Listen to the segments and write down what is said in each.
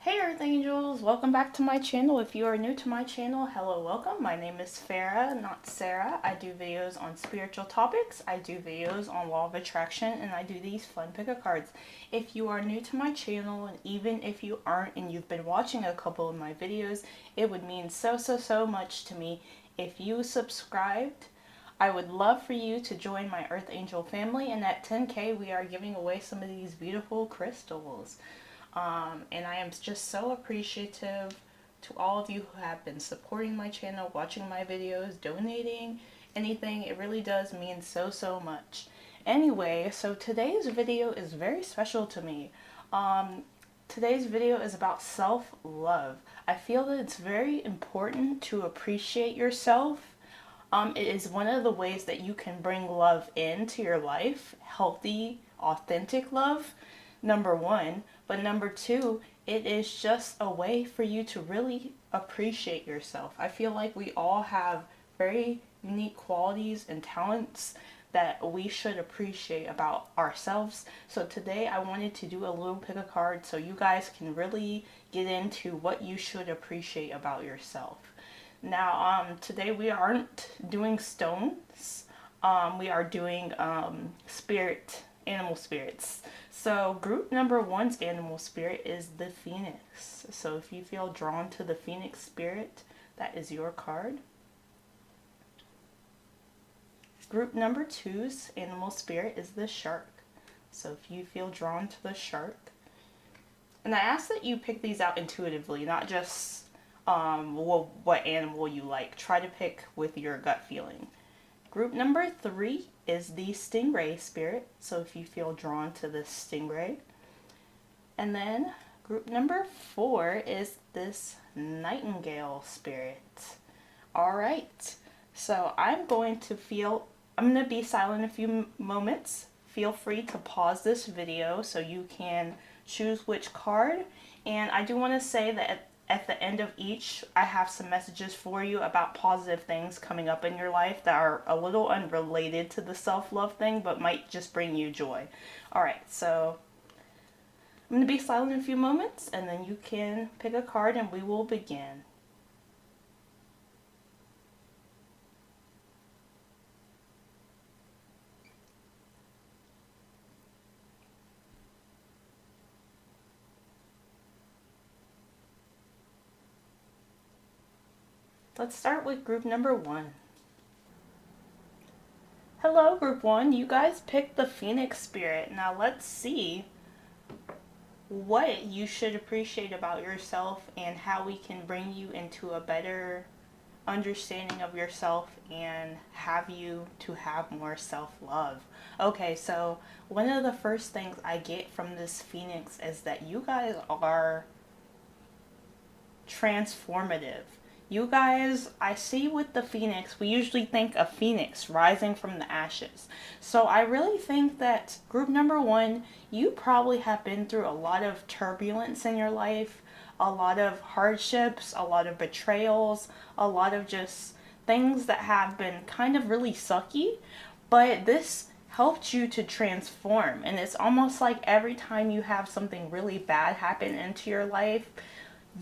Hey Earth Angels, welcome back to my channel. If you are new to my channel, hello, welcome. My name is Farrah, not Sarah. I do videos on spiritual topics, I do videos on law of attraction, and I do these fun pick-a cards. If you are new to my channel, and even if you aren't and you've been watching a couple of my videos, it would mean so much to me if you subscribed. I would love for you to join my Earth Angel family, and at 10K we are giving away some of these beautiful crystals. And I am just so appreciative to all of you who have been supporting my channel, watching my videos, donating, anything. It really does mean so much. Anyway, so today's video is very special to me. Today's video is about self-love. I feel that it's very important to appreciate yourself. It is one of the ways that you can bring love into your life, healthy, authentic love, number one. But number two, it is just a way for you to really appreciate yourself. I feel like we all have very unique qualities and talents that we should appreciate about ourselves. So today I wanted to do a little pick a card so you guys can really get into what you should appreciate about yourself. Now, today we aren't doing stones. We are doing animal spirits. So group number one's animal spirit is the phoenix. So if you feel drawn to the phoenix spirit, that is your card. Group number two's animal spirit is the shark. So if you feel drawn to the shark, and I ask that you pick these out intuitively, not just what animal you like. Try to pick with your gut feeling. Group number three is the stingray spirit. So if you feel drawn to this stingray. And then group number four is this nightingale spirit. All right. So I'm going to be silent a few moments. Feel free to pause this video so you can choose which card. And I do want to say that at the end of each, I have some messages for you about positive things coming up in your life that are a little unrelated to the self-love thing, but might just bring you joy. Alright, so I'm going to be silent in a few moments, and then you can pick a card and we will begin. Let's start with group number one. Hello, group one. You guys picked the phoenix spirit. Now let's see what you should appreciate about yourself and how we can bring you into a better understanding of yourself and have you to have more self-love. Okay, so one of the first things I get from this phoenix is that you guys are transformative. You guys, I see with the phoenix, we usually think of phoenix rising from the ashes. So I really think that group number one, you probably have been through a lot of turbulence in your life, a lot of hardships, a lot of betrayals, a lot of just things that have been kind of really sucky. But this helped you to transform. And it's almost like every time you have something really bad happen into your life,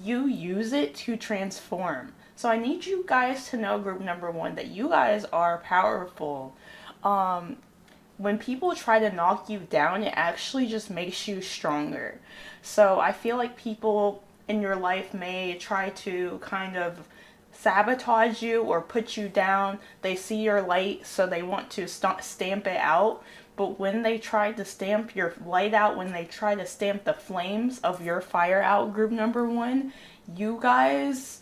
you use it to transform. So I need you guys to know, group number one, that you guys are powerful. When people try to knock you down, it actually just makes you stronger. So I feel like people in your life may try to kind of sabotage you or put you down. They see your light, so they want to stamp it out. But when they try to stamp your light out, when they try to stamp the flames of your fire out, group number one, you guys,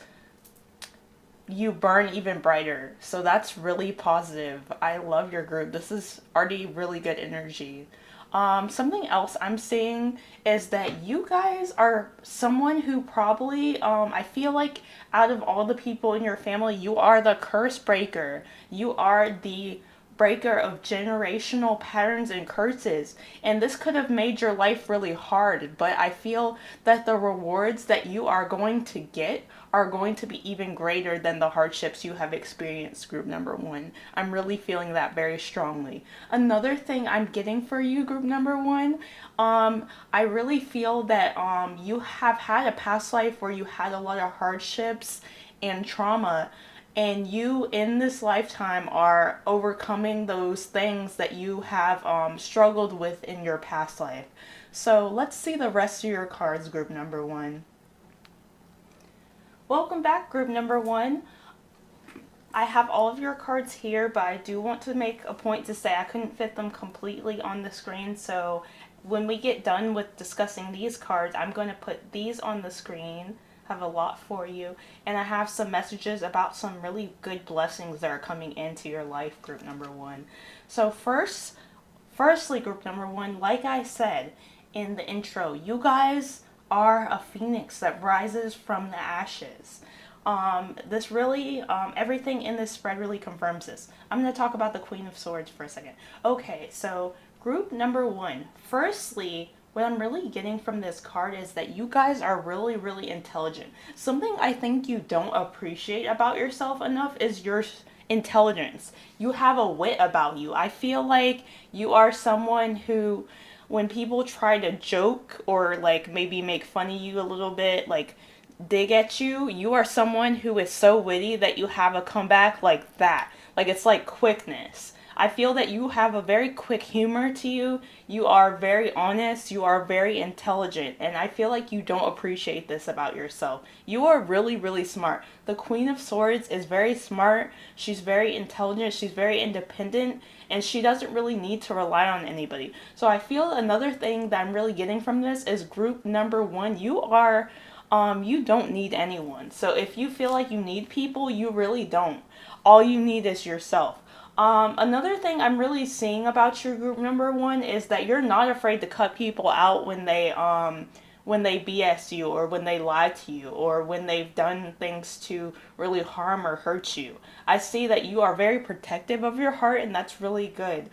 you burn even brighter. So that's really positive. I love your group. This is already really good energy. Something else I'm seeing is that you guys are someone who probably, I feel like out of all the people in your family, you are the curse breaker. You are the breaker of generational patterns and curses. And this could have made your life really hard, but I feel that the rewards that you are going to get are going to be even greater than the hardships you have experienced, group number one. I'm really feeling that very strongly. Another thing I'm getting for you, group number one, I really feel that you have had a past life where you had a lot of hardships and trauma, and you in this lifetime are overcoming those things that you have struggled with in your past life. So let's see the rest of your cards, group number one. Welcome back, group number one. I have all of your cards here, but I do want to make a point to say I couldn't fit them completely on the screen, so when we get done with discussing these cards, I'm going to put these on the screen. I have a lot for you, and I have some messages about some really good blessings that are coming into your life, group number one. So firstly, group number one, like I said in the intro, you guys are a phoenix that rises from the ashes. This really, everything in this spread really confirms this. I'm going to talk about the Queen of Swords for a second. Okay, so group number one. Firstly, what I'm really getting from this card is that you guys are really, really intelligent. Something I think you don't appreciate about yourself enough is your intelligence. You have a wit about you. I feel like you are someone who, when people try to joke or like maybe make fun of you a little bit, like dig at you, you are someone who is so witty that you have a comeback like that. Like it's like quickness. I feel that you have a very quick humor to you. You are very honest. You are very intelligent. And I feel like you don't appreciate this about yourself. You are really, really smart. The Queen of Swords is very smart. She's very intelligent. She's very independent. And she doesn't really need to rely on anybody. So I feel another thing that I'm really getting from this is group number one. You are, you don't need anyone. So if you feel like you need people, you really don't. All you need is yourself. Another thing I'm really seeing about your group number one is that you're not afraid to cut people out when they BS you or when they lie to you or when they've done things to really harm or hurt you. I see that you are very protective of your heart, and that's really good.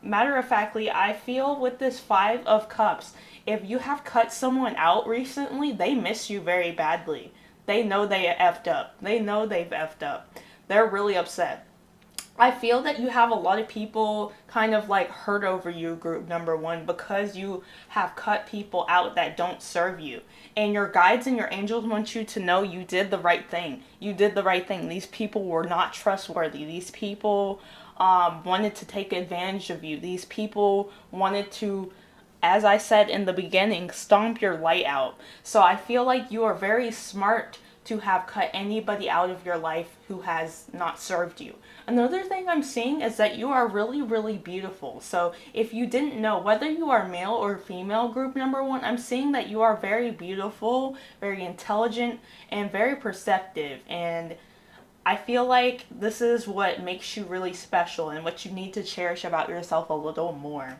Matter of factly, I feel with this Five of Cups, if you have cut someone out recently, they miss you very badly. They know they effed up. They know they've effed up. They're really upset. I feel that you have a lot of people kind of like hurt over you, group number one, because you have cut people out that don't serve you. And your guides and your angels want you to know you did the right thing. You did the right thing. These people were not trustworthy. These people wanted to take advantage of you. These people wanted to, as I said in the beginning, stomp your light out. So I feel like you are very smart to have cut anybody out of your life who has not served you. Another thing I'm seeing is that you are really, really beautiful. So if you didn't know, whether you are male or female, group number one, I'm seeing that you are very beautiful, very intelligent, and very perceptive. And I feel like this is what makes you really special and what you need to cherish about yourself a little more.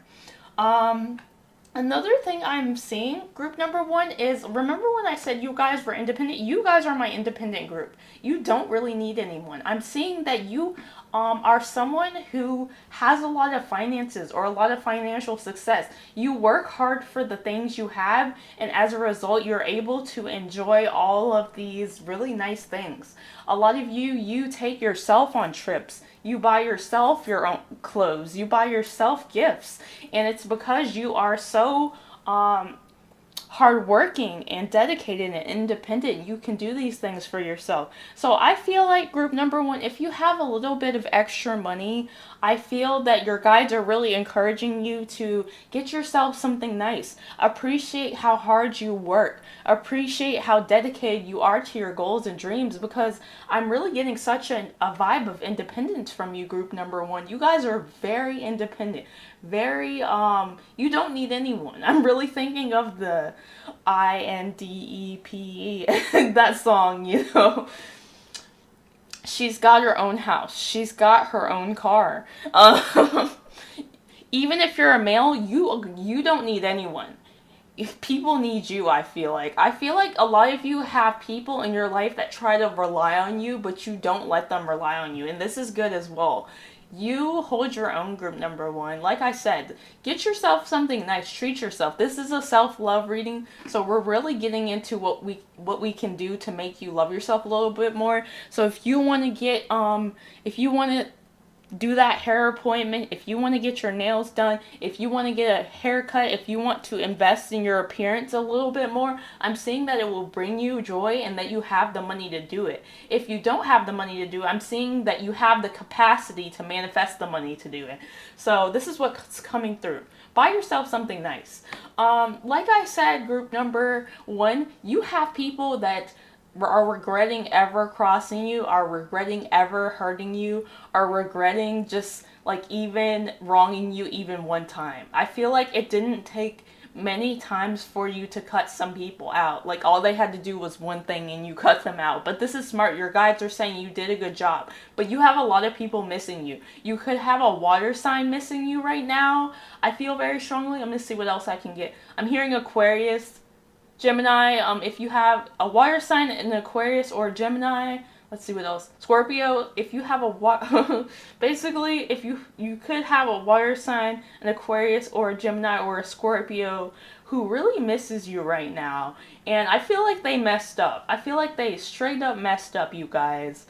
Another thing I'm seeing, group number one, is remember when I said you guys were independent? You guys are my independent group. You don't really need anyone. I'm seeing that you are someone who has a lot of finances or a lot of financial success. You work hard for the things you have, and as a result, you're able to enjoy all of these really nice things. A lot of you take yourself on trips. You buy yourself your own clothes. You buy yourself gifts. And it's because you are so hardworking and dedicated and independent. You can do these things for yourself. So I feel like group number one, if you have a little bit of extra money, I feel that your guides are really encouraging you to get yourself something nice. Appreciate how hard you work. Appreciate how dedicated you are to your goals and dreams, because I'm really getting such a vibe of independence from you, group number one. You guys are very independent. Very, you don't need anyone. I'm really thinking of the INDEPE, that song, you know. She's got her own house. She's got her own car. Even if you're a male, you don't need anyone. If people need you, I feel like. I feel like a lot of you have people in your life that try to rely on you, but you don't let them rely on you. And this is good as well. You hold your own, group number one. Like I said, get yourself something nice. Treat yourself. This is a self-love reading, so we're really getting into what we can do to make you love yourself a little bit more. So if you want to get if you want to do that hair appointment, if you want to get your nails done, if you want to get a haircut, if you want to invest in your appearance a little bit more, I'm seeing that it will bring you joy and that you have the money to do it. If you don't have the money to do it, I'm seeing that you have the capacity to manifest the money to do it. So this is what's coming through. Buy yourself something nice. Like I said, group number one, you have people that are regretting ever crossing you, are regretting ever hurting you, are regretting just like even wronging you even one time. I feel like it didn't take many times for you to cut some people out. Like all they had to do was one thing and you cut them out. But this is smart. Your guides are saying you did a good job. But you have a lot of people missing you. You could have a water sign missing you right now. I feel very strongly. I'm going to see what else I can get. I'm hearing Aquarius, Gemini. If you have a water sign in Aquarius or Gemini, let's see what else. Scorpio, if you have a basically, if you could have a water sign, an Aquarius or a Gemini or a Scorpio who really misses you right now. And I feel like they messed up. I feel like they straight up messed up, you guys.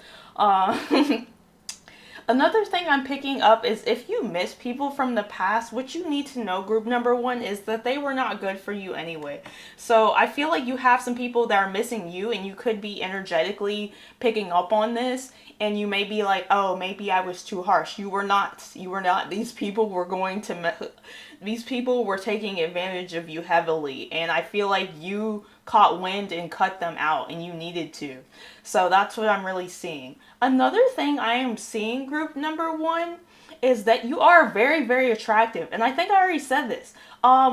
Another thing I'm picking up is if you miss people from the past, what you need to know, group number one, is that they were not good for you anyway. So I feel like you have some people that are missing you and you could be energetically picking up on this and you may be like, oh, maybe I was too harsh. You were not. You were not. These people were these people were taking advantage of you heavily, and I feel like you caught wind and cut them out and you needed to. So that's what I'm really seeing. Another thing I am seeing, group number one, is that you are very, very attractive. And I think I already said this.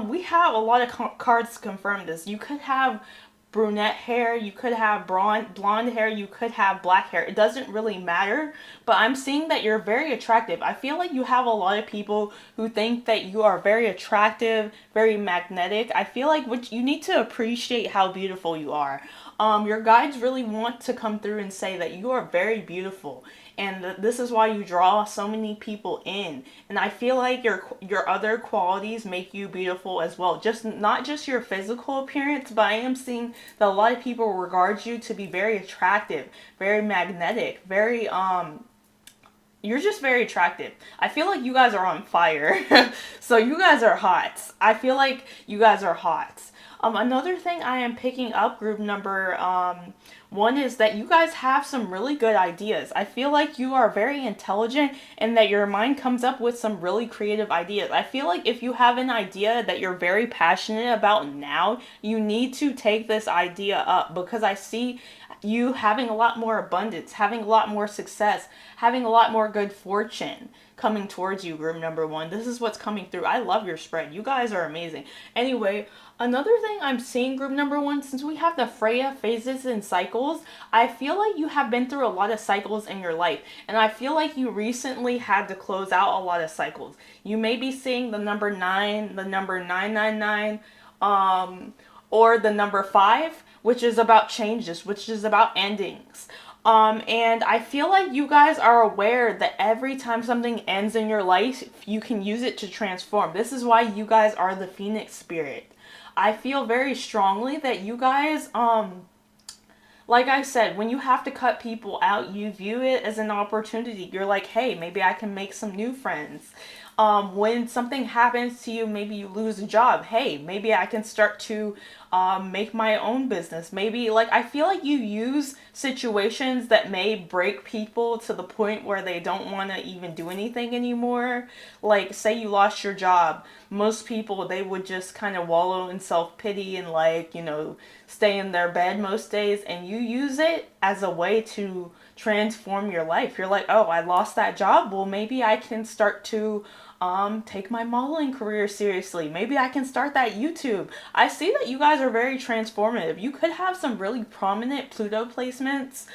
We have a lot of cards to confirm this. You could have brunette hair, you could have blonde hair, you could have black hair. It doesn't really matter, but I'm seeing that you're very attractive. I feel like you have a lot of people who think that you are very attractive, very magnetic. I feel like you need to appreciate how beautiful you are. Your guides really want to come through and say that you are very beautiful, and this is why you draw so many people in. And I feel like your other qualities make you beautiful as well. Not just your physical appearance, but I am seeing that a lot of people regard you to be very attractive, very magnetic, very you're just very attractive. I feel like you guys are on fire. So you guys are hot. I feel like you guys are hot. Another thing I am picking up, group number one, is that you guys have some really good ideas. I feel like you are very intelligent and that your mind comes up with some really creative ideas. I feel like if you have an idea that you're very passionate about now, you need to take this idea up, because I see you having a lot more abundance, having a lot more success, having a lot more good fortune coming towards you, group number one. This is what's coming through. I love your spread. You guys are amazing. Anyway, another thing I'm seeing, group number one, since we have the Freya phases and cycles, I feel like you have been through a lot of cycles in your life. And I feel like you recently had to close out a lot of cycles. You may be seeing the number 9, the number 999, or the number 5, which is about changes, which is about endings. And I feel like you guys are aware that every time something ends in your life, you can use it to transform. This is why you guys are the Phoenix spirit. I feel very strongly that you guys, like I said, when you have to cut people out, you view it as an opportunity. You're like, hey, maybe I can make some new friends. When something happens to you, maybe you lose a job. Hey, maybe I can start to make my own business. Maybe, like, I feel like you use situations that may break people to the point where they don't want to even do anything anymore. Like, say you lost your job. Most people, they would just kind of wallow in self-pity and, like, you know, stay in their bed most days. And you use it as a way to transform your life. You're like, oh, I lost that job. Well, maybe I can start to take my modeling career seriously. Maybe I can start that YouTube. I see that you guys are very transformative. You could have some really prominent Pluto placements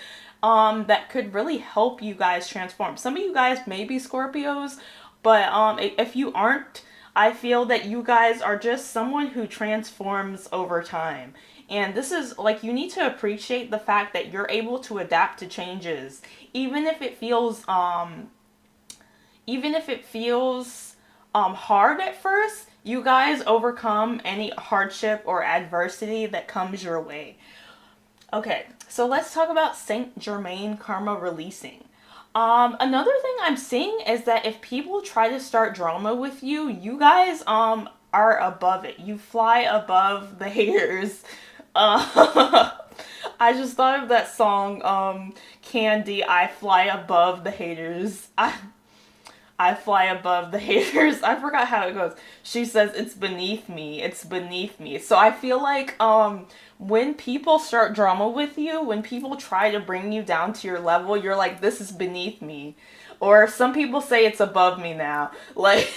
that could really help you guys transform. Some of you guys may be Scorpios, but if you aren't, I feel that you guys are just someone who transforms over time. And this is, like, you need to appreciate the fact that you're able to adapt to changes, even if it feels even if it feels hard at first, you guys overcome any hardship or adversity that comes your way. Okay, so let's talk about Saint Germain karma releasing. Another thing I'm seeing is that if people try to start drama with you, you guys are above it. You fly above the haters. I just thought of that song, Candy, I fly above the haters. I fly above the haters. I forgot how it goes. She says, it's beneath me. It's beneath me. So I feel like when people start drama with you, when people try to bring you down to your level, you're like, this is beneath me. Or some people say it's above me now. Like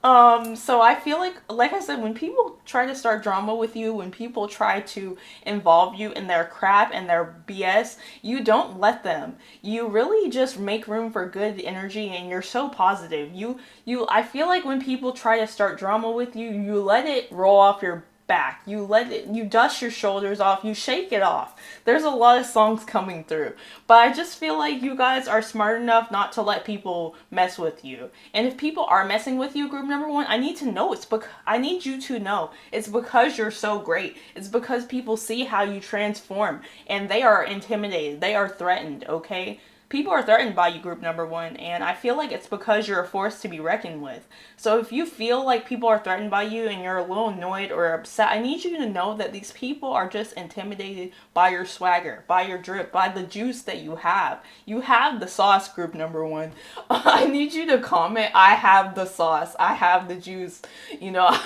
so I feel like I said, when people try to start drama with you, when people try to involve you in their crap and their BS, you don't let them. You really just make room for good energy, and you're so positive. I feel like when people try to start drama with you, you let it roll off your back. You dust your shoulders off, you shake it off. There's a lot of songs coming through, but I just feel like you guys are smart enough not to let people mess with you. And if people are messing with you, group number one, I need to know. I need you to know it's because you're so great. It's because people see how you transform, and they are intimidated, they are threatened. Okay, people are threatened by you, group number one, and I feel like it's because you're a force to be reckoned with. So if you feel like people are threatened by you and you're a little annoyed or upset, I need you to know that these people are just intimidated by your swagger, by your drip, by the juice that you have. You have the sauce, group number one. I need you to comment, I have the sauce, I have the juice, you know.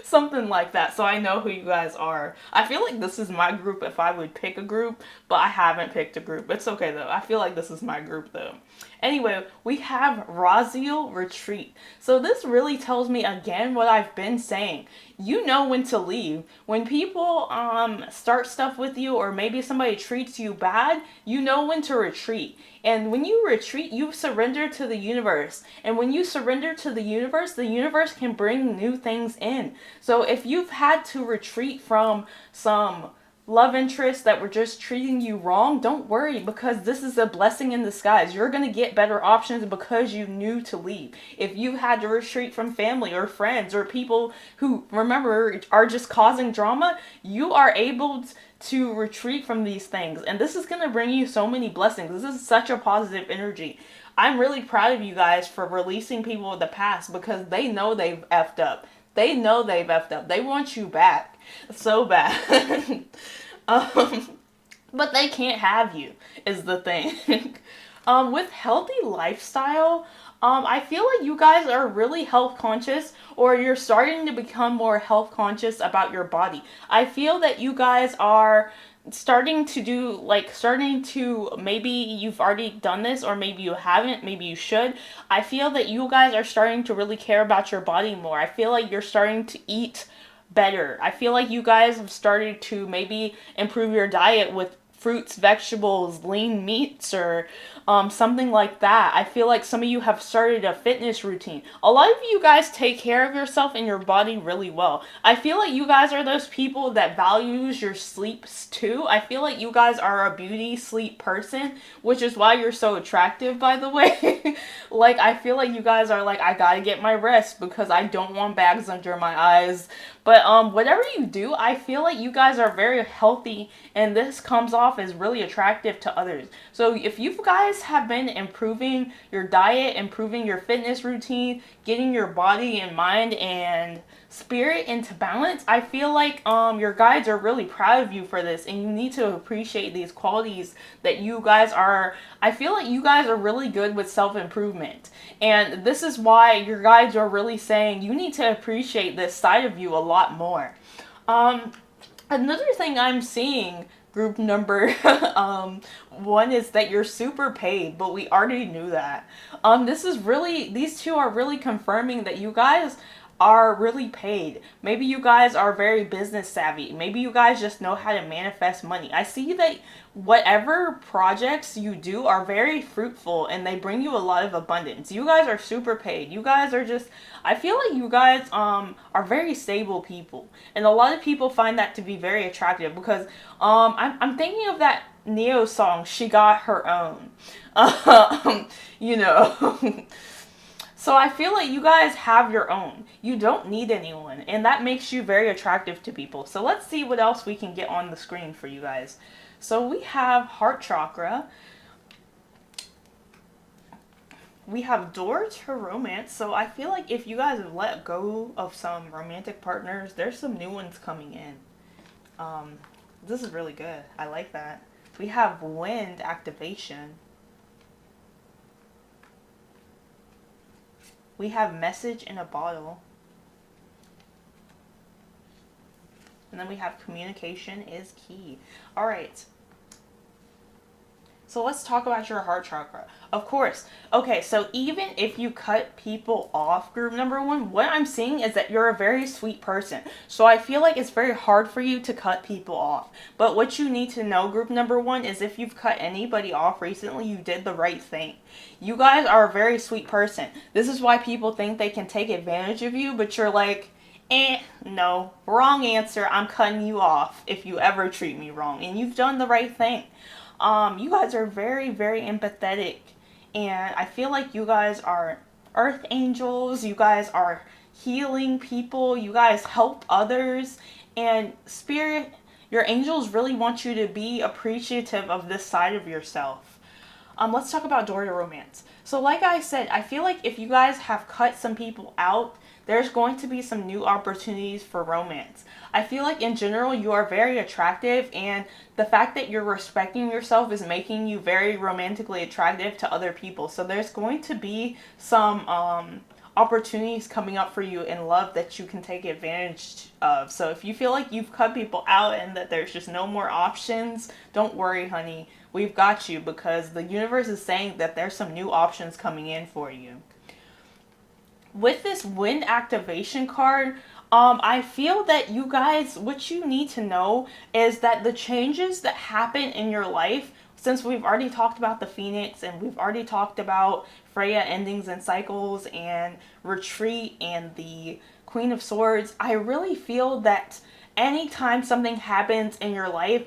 Something like that, so I know who you guys are. I feel like this is my group if I would pick a group, but I haven't picked a group. It's okay though. I feel like this is my group though. Anyway, we have Raziel Retreat. So this really tells me again what I've been saying. You know when to leave. When people start stuff with you, or maybe somebody treats you bad, you know when to retreat. And when you retreat, you surrender to the universe. And when you surrender to the universe can bring new things in. So if you've had to retreat from some love interests that were just treating you wrong, don't worry, because this is a blessing in disguise. You're going to get better options because you knew to leave. If you had to retreat from family or friends or people who, remember, are just causing drama, you are able to retreat from these things. And this is going to bring you so many blessings. This is such a positive energy. I'm really proud of you guys for releasing people of the past, because they know they've effed up. They know they've effed up. They want you back so bad. But they can't have you, is the thing. With healthy lifestyle, I feel like you guys are really health conscious, or you're starting to become more health conscious about your body. I feel that you guys are starting to, maybe you've already done this, or maybe you haven't, maybe you should. I feel that you guys are starting to really care about your body more. I feel like you're starting to eat better. I feel like you guys have started to maybe improve your diet with fruits, vegetables, lean meats, or something like that. I feel like some of you have started a fitness routine. A lot of you guys take care of yourself and your body really well. I feel like you guys are those people that values your sleeps too. I feel like you guys are a beauty sleep person, which is why you're so attractive, by the way. Like, I feel like you guys are like, I gotta get my rest because I don't want bags under my eyes. But whatever you do, I feel like you guys are very healthy, and this comes off as really attractive to others. So if you guys have been improving your diet, improving your fitness routine, getting your body and mind and spirit into balance, I feel like your guides are really proud of you for this, and you need to appreciate these qualities that you guys are. I feel like you guys are really good with self-improvement, and this is why your guides are really saying you need to appreciate this side of you a lot more. Another thing I'm seeing, group number one, is that you're super paid, but we already knew that. These two are really confirming that you guys are really paid. Maybe you guys are very business savvy. Maybe you guys just know how to manifest money. I see that whatever projects you do are very fruitful, and they bring you a lot of abundance. You guys are super paid. You guys are just, I feel like you guys are very stable people, and a lot of people find that to be very attractive, because I'm thinking of that Neo song, She Got Her Own. You know. So I feel like you guys have your own. You don't need anyone, and that makes you very attractive to people. So let's see what else we can get on the screen for you guys. So we have heart chakra. We have door to romance. So I feel like if you guys have let go of some romantic partners, there's some new ones coming in. This is really good. I like that. We have wind activation. We have message in a bottle. And then we have communication is key. All right. So let's talk about your heart chakra. Of course. Okay, so even if you cut people off, group number one, what I'm seeing is that you're a very sweet person. So I feel like it's very hard for you to cut people off. But what you need to know, group number one, is if you've cut anybody off recently, you did the right thing. You guys are a very sweet person. This is why people think they can take advantage of you, but you're like, no, wrong answer. I'm cutting you off if you ever treat me wrong. And you've done the right thing. You guys are very, very empathetic, and I feel like you guys are earth angels. You guys are healing people. You guys help others, and spirit, your angels really want you to be appreciative of this side of yourself. Let's talk about door to romance. So like I said, I feel like if you guys have cut some people out, there's going to be some new opportunities for romance. I feel like in general you are very attractive, and the fact that you're respecting yourself is making you very romantically attractive to other people. So there's going to be some opportunities coming up for you in love that you can take advantage of. So if you feel like you've cut people out and that there's just no more options, don't worry, honey. We've got you, because the universe is saying that there's some new options coming in for you. With this wind activation card, I feel that you guys, what you need to know is that the changes that happen in your life, since we've already talked about the Phoenix and we've already talked about Freya endings and cycles and retreat and the Queen of Swords, I really feel that anytime something happens in your life,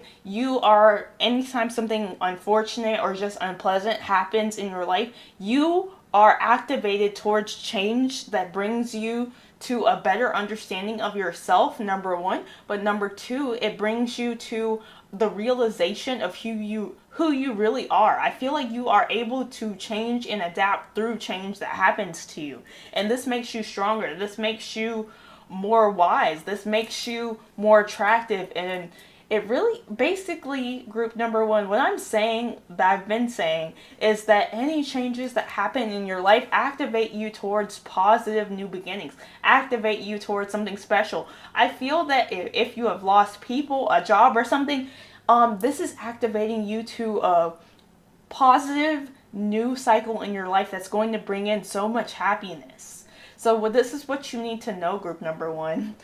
anytime something unfortunate or just unpleasant happens in your life, you are activated towards change that brings you to a better understanding of yourself, number one. But number two, it brings you to the realization of who you really are. I feel like you are able to change and adapt through change that happens to you. And this makes you stronger. This makes you more wise. This makes you more attractive. And it really, basically, group number one, what I'm saying, that I've been saying, is that any changes that happen in your life activate you towards positive new beginnings, activate you towards something special. I feel that if you have lost people, a job or something, this is activating you to a positive new cycle in your life that's going to bring in so much happiness. So this is what you need to know, group number one.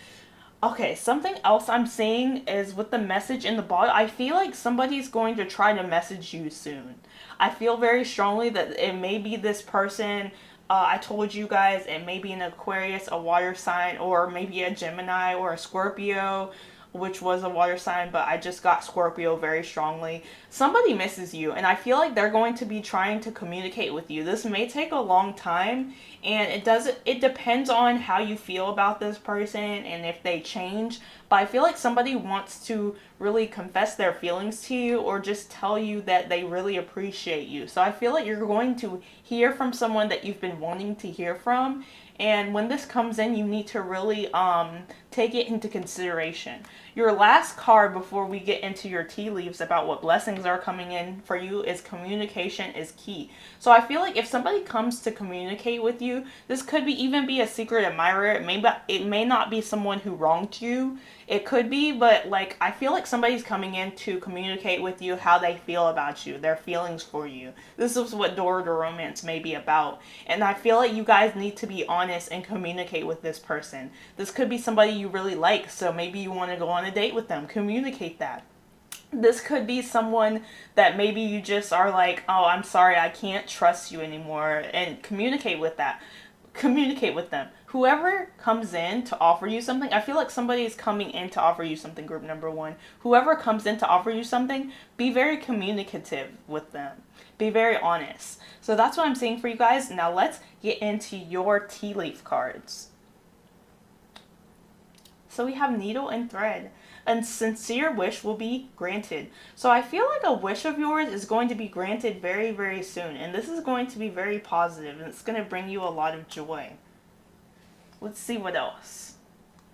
Okay, something else I'm seeing is with the message in the bottle, I feel like somebody's going to try to message you soon. I feel very strongly that it may be this person. I told you guys it may be an Aquarius, a water sign, or maybe a Gemini or a Scorpio, which was a water sign, but I just got Scorpio very strongly. Somebody misses you, and I feel like they're going to be trying to communicate with you. This may take a long time, and it depends on how you feel about this person and if they change. But I feel like somebody wants to really confess their feelings to you or just tell you that they really appreciate you. So I feel like you're going to hear from someone that you've been wanting to hear from. And when this comes in, you need to really take it into consideration. Your last card before we get into your tea leaves about what blessings are coming in for you is communication is key. So I feel like if somebody comes to communicate with you, this could even be a secret admirer. It may not be someone who wronged you. It could be, but like I feel like somebody's coming in to communicate with you how they feel about you, their feelings for you. This is what door to romance may be about. And I feel like you guys need to be honest and communicate with this person. This could be somebody you really like, so maybe you want to go on a date with them. Communicate that. This could be someone that maybe you just are like, oh, I'm sorry, I can't trust you anymore, and communicate with that. Communicate with them. whoever comes in to offer you something, I feel like somebody is coming in to offer you something, group number one. Whoever comes in to offer you something, be very communicative with them. Be very honest. So that's what I'm saying for you guys. Now let's get into your tea leaf cards. So we have needle and thread. A sincere wish will be granted. So I feel like a wish of yours is going to be granted very, very soon. And this is going to be very positive, and it's going to bring you a lot of joy. Let's see what else.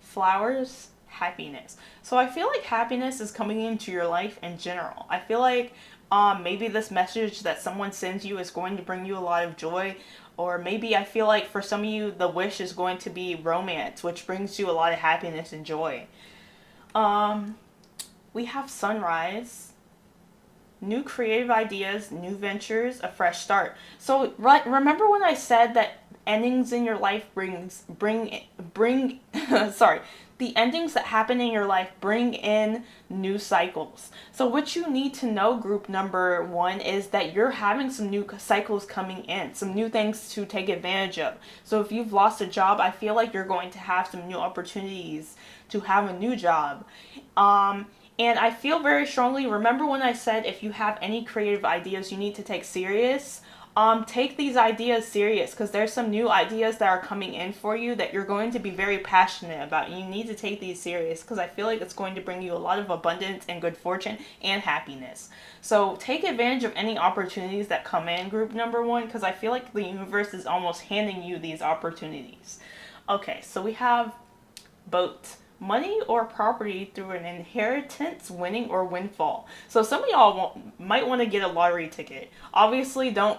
Flowers, happiness. So I feel like happiness is coming into your life in general. I feel like maybe this message that someone sends you is going to bring you a lot of joy. Or maybe I feel like for some of you, the wish is going to be romance, which brings you a lot of happiness and joy. We have sunrise, new creative ideas, new ventures, a fresh start. So remember when I said that endings in your life sorry, the endings that happen in your life bring in new cycles. So what you need to know, group number one, is that you're having some new cycles coming in, some new things to take advantage of. So if you've lost a job, I feel like you're going to have some new opportunities to have a new job. And I feel very strongly, remember when I said if you have any creative ideas you need to take serious, take these ideas serious, because there's some new ideas that are coming in for you that you're going to be very passionate about. You need to take these serious, because I feel like it's going to bring you a lot of abundance and good fortune and happiness. So take advantage of any opportunities that come in, group number one, because I feel like the universe is almost handing you these opportunities. Okay, so we have boat. Money or property through an inheritance, winning, or windfall. So some of y'all might want to get a lottery ticket. Obviously, don't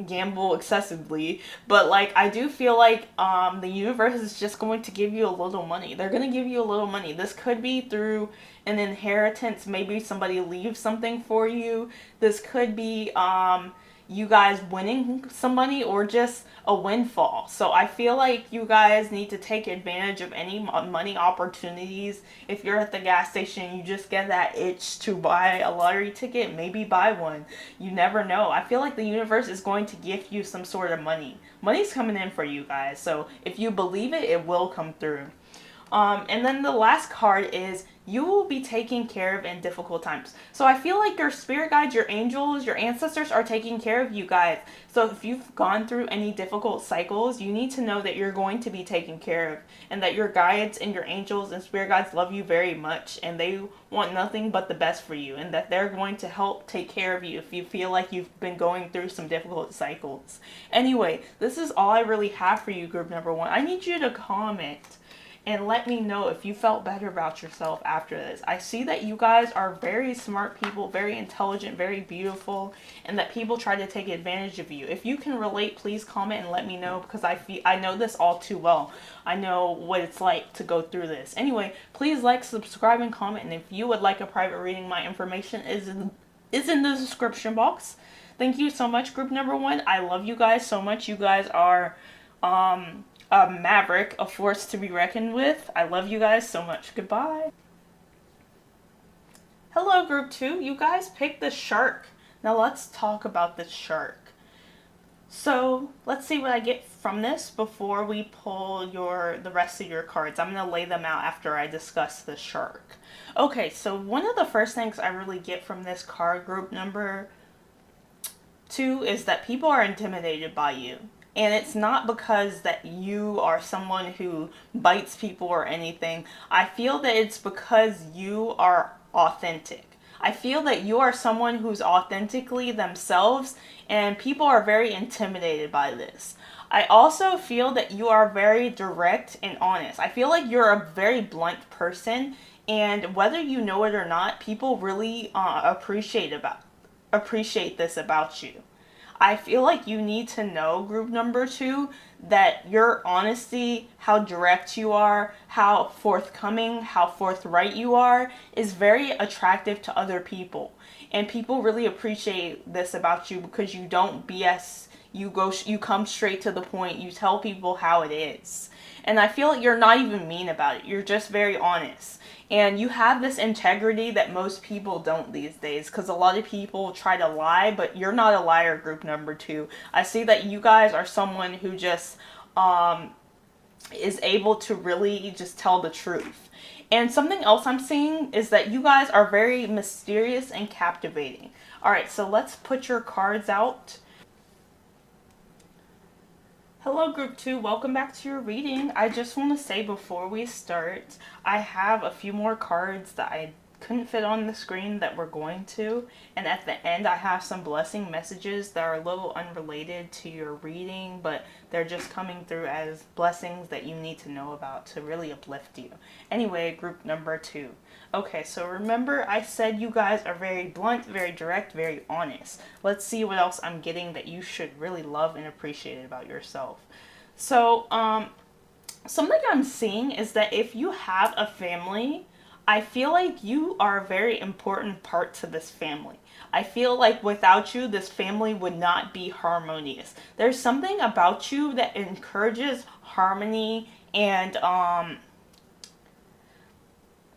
gamble excessively, but I do feel like the universe is just going to give you a little money. They're going to give you a little money. This could be through an inheritance. Maybe somebody leaves something for you. This could be you guys winning some money or just a windfall. So I feel like you guys need to take advantage of any money opportunities. If you're at the gas station, you just get that itch to buy a lottery ticket, maybe buy one. You never know. I feel like the universe is going to gift you some sort of money. Money's coming in for you guys. So if you believe it, it will come through. And then the last card is you will be taken care of in difficult times. So I feel like your spirit guides, your angels, your ancestors are taking care of you guys. So if you've gone through any difficult cycles, you need to know that you're going to be taken care of, and that your guides and your angels and spirit guides love you very much, and they want nothing but the best for you, and that they're going to help take care of you if you feel like you've been going through some difficult cycles. Anyway, this is all I really have for you, group number one. I need you to comment and let me know if you felt better about yourself after this. I see that you guys are very smart people, very intelligent, very beautiful, and that people try to take advantage of you. If you can relate, please comment and let me know, because I know this all too well. I know what it's like to go through this. Anyway, please like, subscribe, and comment. And if you would like a private reading, my information is in the description box. Thank you so much, group number one. I love you guys so much. You guys are a maverick, a force to be reckoned with. I love you guys so much. Goodbye. Hello, group 2. You guys picked the shark. Now let's talk about this shark. So let's see what I get from this before we pull the rest of your cards. I'm going to lay them out after I discuss the shark. Okay, so one of the first things I really get from this card, group number 2, is that people are intimidated by you. And it's not because that you are someone who bites people or anything. I feel that it's because you are authentic. I feel that you are someone who's authentically themselves, and people are very intimidated by this. I also feel that you are very direct and honest. I feel like you're a very blunt person, and whether you know it or not, people really appreciate this about you. I feel like you need to know, group number 2, that your honesty, how direct you are, how forthcoming, how forthright you are, is very attractive to other people. And people really appreciate this about you, because you don't BS. You come straight to the point. You tell people how it is. And I feel like you're not even mean about it. You're just very honest. And you have this integrity that most people don't these days, because a lot of people try to lie, but you're not a liar, group number 2. I see that you guys are someone who just is able to really just tell the truth. And something else I'm seeing is that you guys are very mysterious and captivating. All right, so let's put your cards out. Hello, Group 2. Welcome back to your reading. I just want to say before we start, I have a few more cards that I couldn't fit on the screen that we're going to. And at the end, I have some blessing messages that are a little unrelated to your reading, but they're just coming through as blessings that you need to know about to really uplift you. Anyway, Group number 2. Okay, so remember I said you guys are very blunt, very direct, very honest. Let's see what else I'm getting that you should really love and appreciate about yourself. So, something I'm seeing is that if you have a family, I feel like you are a very important part to this family. I feel like without you, this family would not be harmonious. There's something about you that encourages harmony and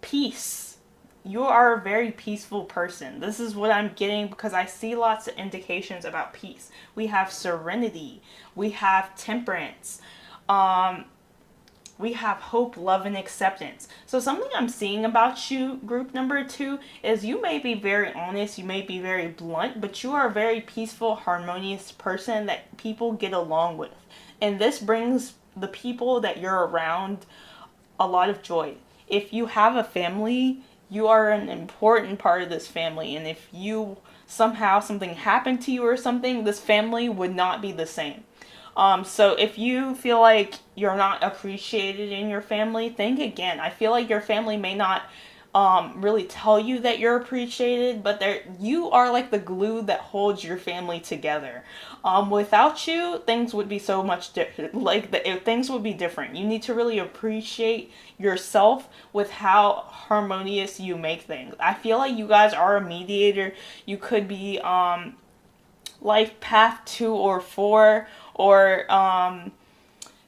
peace. You are a very peaceful person. This is what I'm getting because I see lots of indications about peace. We have serenity. We have temperance. We have hope, love, and acceptance. So something I'm seeing about you, Group number 2, is you may be very honest, you may be very blunt, but you are a very peaceful, harmonious person that people get along with. And this brings the people that you're around a lot of joy. If you have a family, you are an important part of this family. And if you somehow something happened to you or something, this family would not be the same. So if you feel like you're not appreciated in your family, think again. I feel like your family may not really tell you that you're appreciated, but you are like the glue that holds your family together. Without you, things would be so much different. Things would be different. You need to really appreciate yourself with how harmonious you make things. I feel like you guys are a mediator. You could be life path 2 or 4, or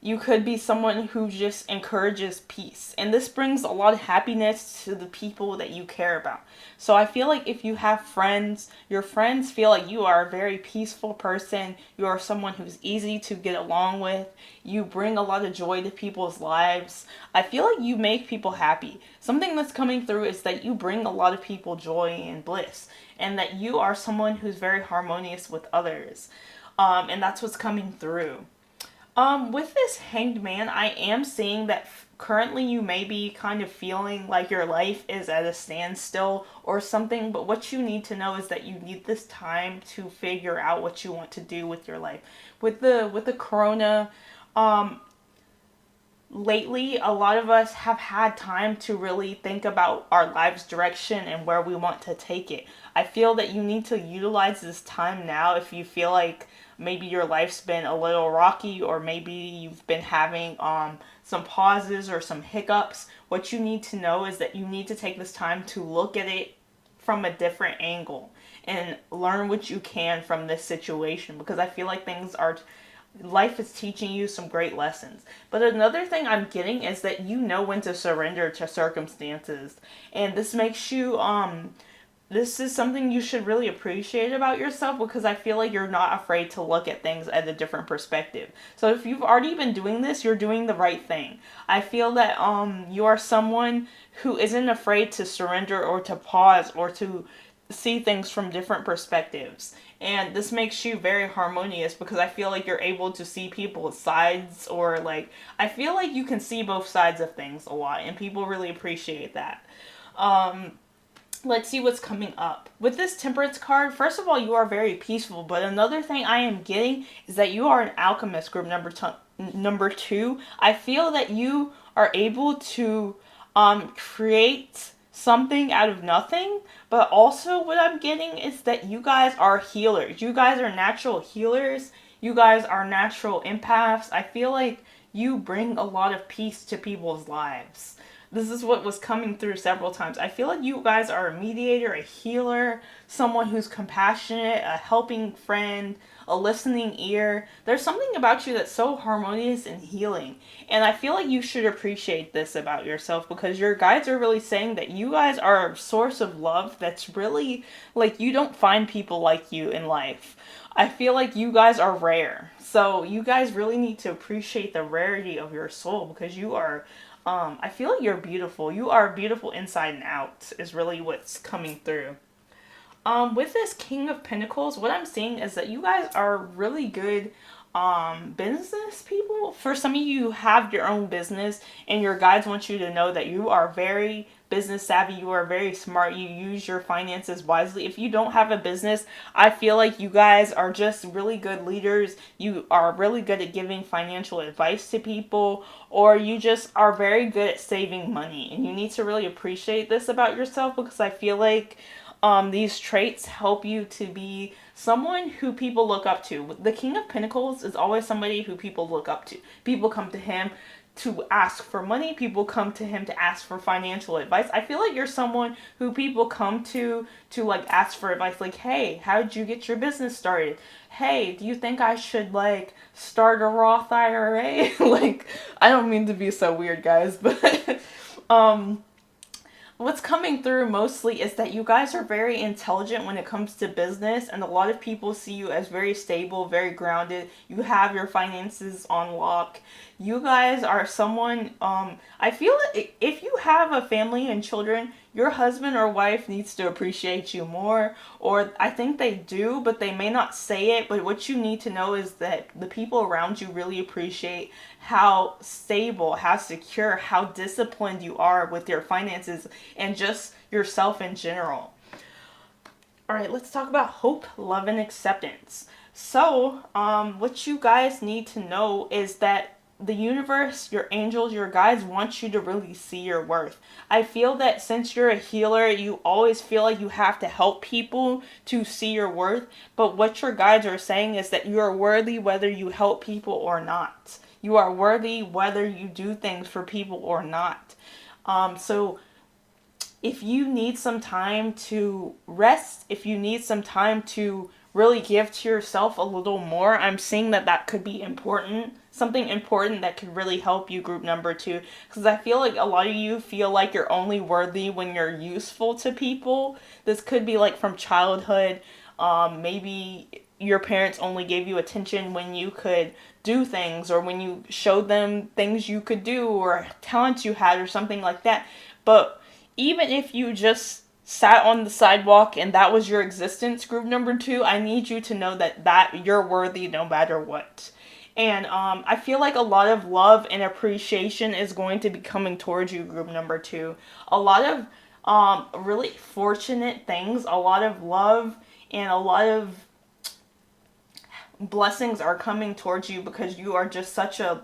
you could be someone who just encourages peace. And this brings a lot of happiness to the people that you care about. So I feel like if you have friends, your friends feel like you are a very peaceful person. You are someone who's easy to get along with. You bring a lot of joy to people's lives. I feel like you make people happy. Something that's coming through is that you bring a lot of people joy and bliss. And that you are someone who's very harmonious with others. And that's what's coming through. With this Hanged Man, I am seeing that currently you may be kind of feeling like your life is at a standstill or something, but what you need to know is that you need this time to figure out what you want to do with your life. With the corona, lately, a lot of us have had time to really think about our life's direction and where we want to take it. I feel that you need to utilize this time now if you feel like maybe your life's been a little rocky, or maybe you've been having some pauses or some hiccups. What you need to know is that you need to take this time to look at it from a different angle and learn what you can from this situation, because I feel like life is teaching you some great lessons. But another thing I'm getting is that you know when to surrender to circumstances. And this makes you, this is something you should really appreciate about yourself, because I feel like you're not afraid to look at things at a different perspective. So if you've already been doing this, you're doing the right thing. I feel that you are someone who isn't afraid to surrender or to pause or to see things from different perspectives. And this makes you very harmonious, because I feel like you're able to see people's sides, or I feel like you can see both sides of things a lot, and people really appreciate that. Let's see what's coming up. With this Temperance card, first of all, you are very peaceful, but another thing I am getting is that you are an alchemist, Group number 2. I feel that you are able to create something out of nothing, but also what I'm getting is that you guys are healers. You guys are natural healers. You guys are natural empaths. I feel like you bring a lot of peace to people's lives. This is what was coming through several times. I feel like you guys are a mediator, a healer, someone who's compassionate, a helping friend, a listening ear. There's something about you that's so harmonious and healing. And I feel like you should appreciate this about yourself, because your guides are really saying that you guys are a source of love that's really, you don't find people like you in life. I feel like you guys are rare. So you guys really need to appreciate the rarity of your soul, because you are, I feel like you're beautiful. You are beautiful inside and out is really what's coming through. With this King of Pentacles, what I'm seeing is that you guys are really good business people. For some of you have your own business, and your guides want you to know that you are very business savvy, you are very smart, you use your finances wisely. If you don't have a business, I feel like you guys are just really good leaders. You are really good at giving financial advice to people, or you just are very good at saving money, and you need to really appreciate this about yourself, because I feel like these traits help you to be someone who people look up to. The King of Pentacles is always somebody who people look up to. People come to him to ask for money. People come to him to ask for financial advice. I feel like you're someone who people come to like ask for advice. Like, hey, how did you get your business started? Hey, do you think I should like start a Roth IRA? Like, I don't mean to be so weird, guys, but what's coming through mostly is that you guys are very intelligent when it comes to business, and a lot of people see you as very stable, very grounded. You have your finances on lock. You guys are someone, I feel like if you have a family and children, your husband or wife needs to appreciate you more, or I think they do, but they may not say it. But what you need to know is that the people around you really appreciate how stable, how secure, how disciplined you are with your finances and just yourself in general. All right, let's talk about hope, love, and acceptance. So, what you guys need to know is that the universe, your angels, your guides want you to really see your worth. I feel that since you're a healer, you always feel like you have to help people to see your worth. But what your guides are saying is that you are worthy whether you help people or not. You are worthy whether you do things for people or not. So if you need some time to rest, if you need some time to really give to yourself a little more, I'm seeing that that could be important. Something important that could really help you, group number 2. Because I feel like a lot of you feel like you're only worthy when you're useful to people. This could be like from childhood. Maybe your parents only gave you attention when you could do things, or when you showed them things you could do, or talents you had, or something like that. But even if you just sat on the sidewalk and that was your existence, group number 2, I need you to know that you're worthy no matter what. And I feel like a lot of love and appreciation is going to be coming towards you, group number 2. A lot of really fortunate things, a lot of love, and a lot of blessings are coming towards you, because you are just such a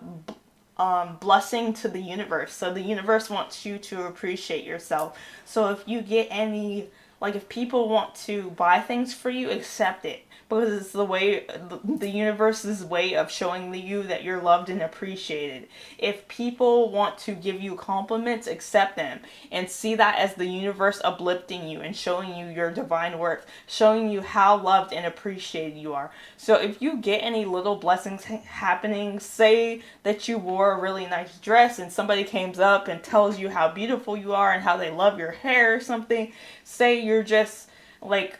blessing to the universe. So the universe wants you to appreciate yourself. So if you get any, like if people want to buy things for you, accept it. Because it's the way, the universe's way of showing you that you're loved and appreciated. If people want to give you compliments, accept them. And see that as the universe uplifting you and showing you your divine worth. Showing you how loved and appreciated you are. So if you get any little blessings happening, say that you wore a really nice dress and somebody comes up and tells you how beautiful you are and how they love your hair or something. Say you're just like,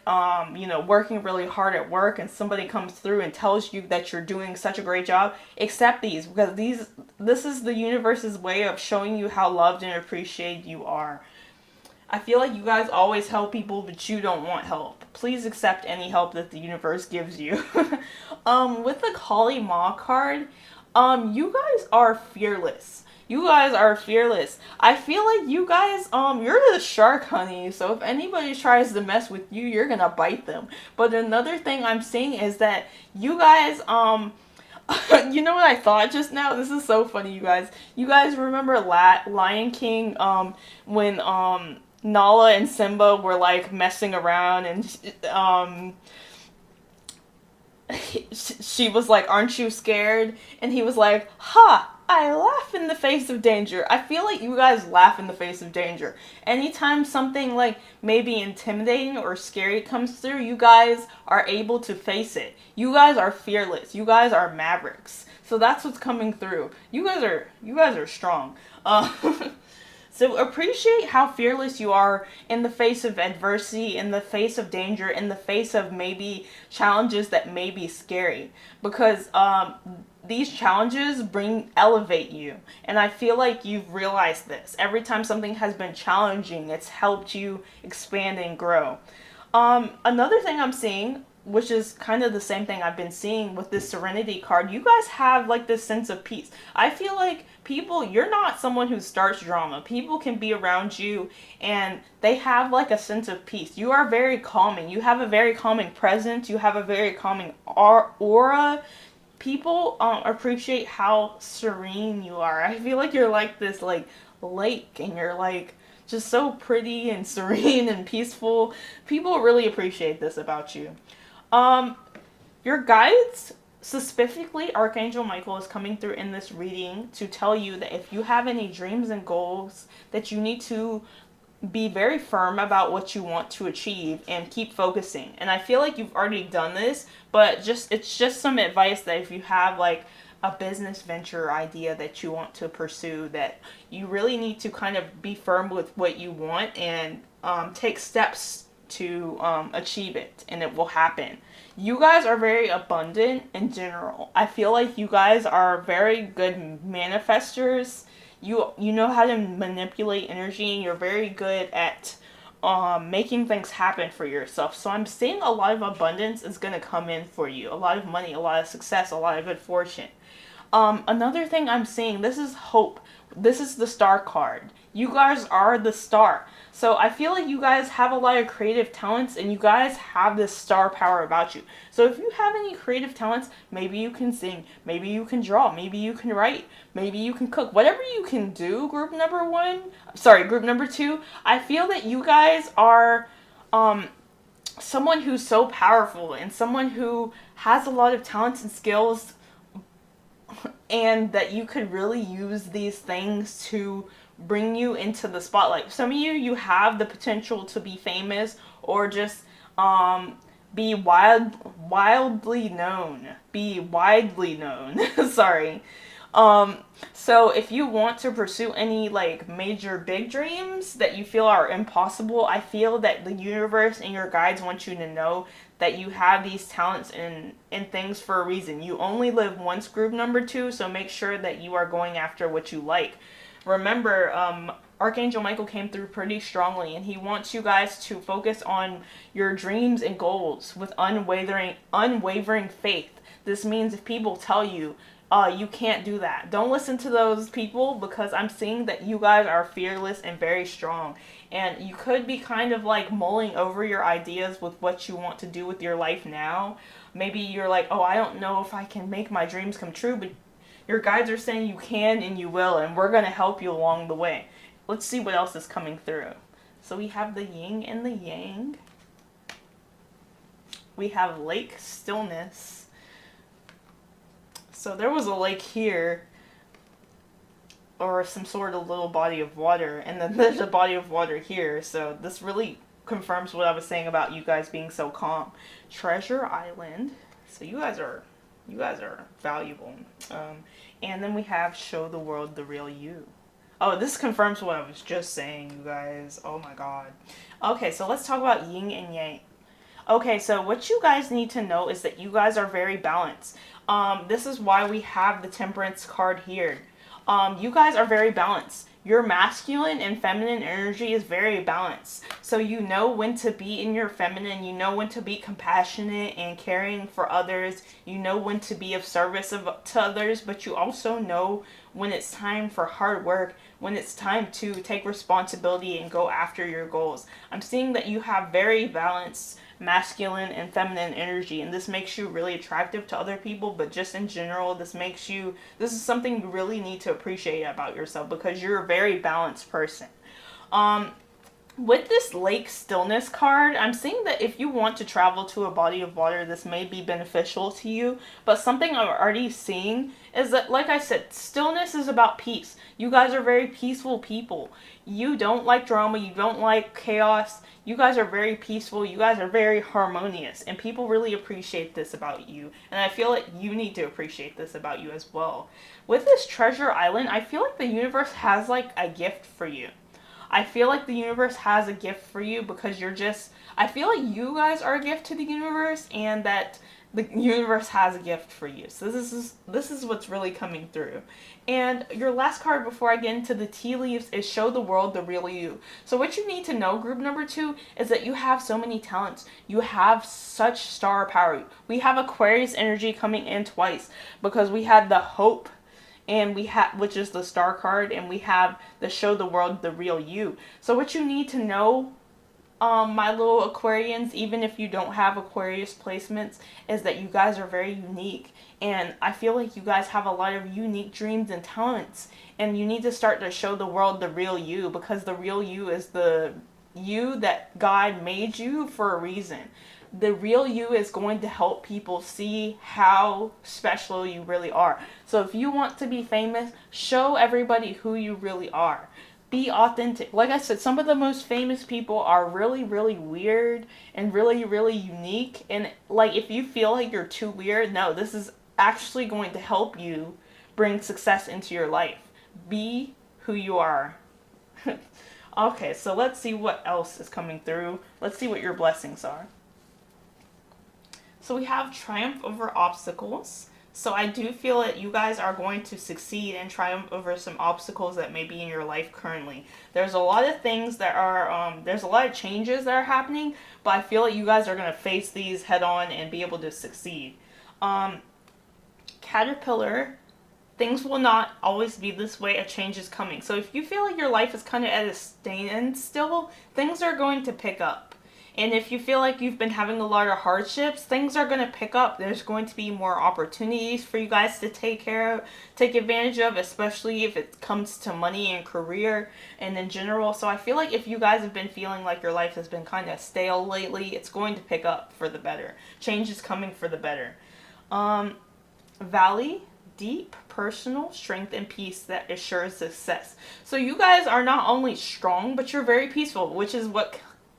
working really hard at work and somebody comes through and tells you that you're doing such a great job, accept these, because this is the universe's way of showing you how loved and appreciated you are. I feel like you guys always help people, but you don't want help. Please accept any help that the universe gives you. With the Kali Ma card, you guys are fearless. You guys are fearless. I feel like you guys, you're the shark, honey. So if anybody tries to mess with you, you're gonna bite them. But another thing I'm seeing is that you guys, you know what I thought just now? This is so funny, you guys. You guys remember Lion King, when, Nala and Simba were like messing around, and, she was like, "Aren't you scared?" And he was like, "Ha! I laugh in the face of danger." I feel like you guys laugh in the face of danger. Anytime something like maybe intimidating or scary comes through, you guys are able to face it. You guys are fearless. You guys are mavericks. So that's what's coming through. You guys are strong. So appreciate how fearless you are in the face of adversity, in the face of danger, in the face of maybe challenges that may be scary. Because these challenges elevate you. And I feel like you've realized this. Every time something has been challenging, it's helped you expand and grow. Another thing I'm seeing, which is kind of the same thing I've been seeing with this Serenity card, you guys have like this sense of peace. I feel like people, you're not someone who starts drama. People can be around you and they have like a sense of peace. You are very calming. You have a very calming presence. You have a very calming aura. People appreciate how serene you are. I feel like you're like this like lake, and you're like just so pretty and serene and peaceful. People really appreciate this about you. Um, your guides, specifically Archangel Michael, is coming through in this reading to tell you that if you have any dreams and goals, that you need to be very firm about what you want to achieve and keep focusing. And I feel like you've already done this, but it's just some advice that if you have like a business venture idea that you want to pursue, that you really need to kind of be firm with what you want and take steps to achieve it, and it will happen. You guys are very abundant in general. I feel like you guys are very good manifestors. You know how to manipulate energy, and you're very good at making things happen for yourself. So I'm seeing a lot of abundance is going to come in for you. A lot of money, a lot of success, a lot of good fortune. Another thing I'm seeing, this is hope. This is the star card. You guys are the star. So I feel like you guys have a lot of creative talents, and you guys have this star power about you. So if you have any creative talents, maybe you can sing, maybe you can draw, maybe you can write, maybe you can cook, whatever you can do, group number two, I feel that you guys are someone who's so powerful and someone who has a lot of talents and skills, and that you could really use these things to bring you into the spotlight. Some of you have the potential to be famous, or just be widely known. Be widely known. Sorry. So if you want to pursue any like major big dreams that you feel are impossible, I feel that the universe and your guides want you to know that you have these talents and things for a reason. You only live once, group number two, so make sure that you are going after what you like. Remember, Archangel Michael came through pretty strongly, and he wants you guys to focus on your dreams and goals with unwavering faith. This means if people tell you, you can't do that, don't listen to those people, because I'm seeing that you guys are fearless and very strong. And you could be kind of like mulling over your ideas with what you want to do with your life now. Maybe you're like, oh, I don't know if I can make my dreams come true, but your guides are saying you can and you will, and we're going to help you along the way. Let's see what else is coming through. So we have the yin and the yang. We have lake stillness. So there was a lake here, or some sort of little body of water, and then there's a body of water here. So this really confirms what I was saying about you guys being so calm. Treasure Island. So you guys are valuable. And then we have show the world the real you. Oh, this confirms what I was just saying, you guys. Oh my god. Okay, so let's talk about yin and yang. Okay, so what you guys need to know is that you guys are very balanced. This is why we have the Temperance card here. You guys are very balanced. Your masculine and feminine energy is very balanced. So you know when to be in your feminine, you know when to be compassionate and caring for others, you know when to be of service to others, but you also know when it's time for hard work, when it's time to take responsibility and go after your goals. I'm seeing that you have very balanced masculine and feminine energy, and this makes you really attractive to other people, but just in general, this is something you really need to appreciate about yourself, because you're a very balanced person. With this lake stillness card, I'm seeing that if you want to travel to a body of water, this may be beneficial to you. But something I'm already seeing is that, like I said, stillness is about peace. You guys are very peaceful people. You don't like drama. You don't like chaos. You guys are very peaceful. You guys are very harmonious. And people really appreciate this about you. And I feel like you need to appreciate this about you as well. With this treasure island, I feel like the universe has like a gift for you. I feel like the universe has a gift for you because I feel like you guys are a gift to the universe, and that the universe has a gift for you. So this is what's really coming through. And your last card before I get into the tea leaves is show the world the real you. So what you need to know, group number 2, is that you have so many talents. You have such star power. We have Aquarius energy coming in twice because we had the hope, and we have, which is the star card, and we have the show the world the real you. So what you need to know, my little Aquarians, even if you don't have Aquarius placements, is that you guys are very unique. And I feel like you guys have a lot of unique dreams and talents. And you need to start to show the world the real you, because the real you is the you that God made you for a reason. The real you is going to help people see how special you really are. So if you want to be famous, show everybody who you really are. Be authentic. Like I said, some of the most famous people are really, really weird and really, really unique. And like, if you feel like you're too weird, no, this is actually going to help you bring success into your life. Be who you are. Okay, so let's see what else is coming through. Let's see what your blessings are. So we have triumph over obstacles. So I do feel that you guys are going to succeed and triumph over some obstacles that may be in your life currently. There's a lot of things that are, there's a lot of changes that are happening, but I feel like you guys are going to face these head on and be able to succeed. Caterpillar, things will not always be this way. A change is coming. So if you feel like your life is kind of at a standstill, things are going to pick up. And if you feel like you've been having a lot of hardships, things are going to pick up. There's going to be more opportunities for you guys to take advantage of, especially if it comes to money and career and in general. So I feel like if you guys have been feeling like your life has been kind of stale lately, it's going to pick up for the better. Change is coming for the better. Valley, deep personal strength and peace that assures success. So you guys are not only strong, but you're very peaceful, which is what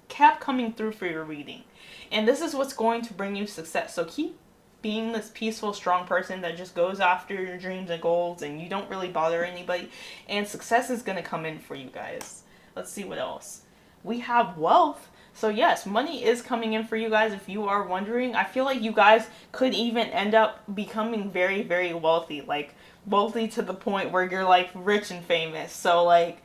kept coming through for your reading. And this is what's going to bring you success. So keep being this peaceful, strong person that just goes after your dreams and goals, and you don't really bother anybody. And success is going to come in for you guys. Let's see what else. We have wealth. So yes, money is coming in for you guys. If you are wondering, I feel like you guys could even end up becoming very, very wealthy. Like wealthy to the point where you're like rich and famous. So like,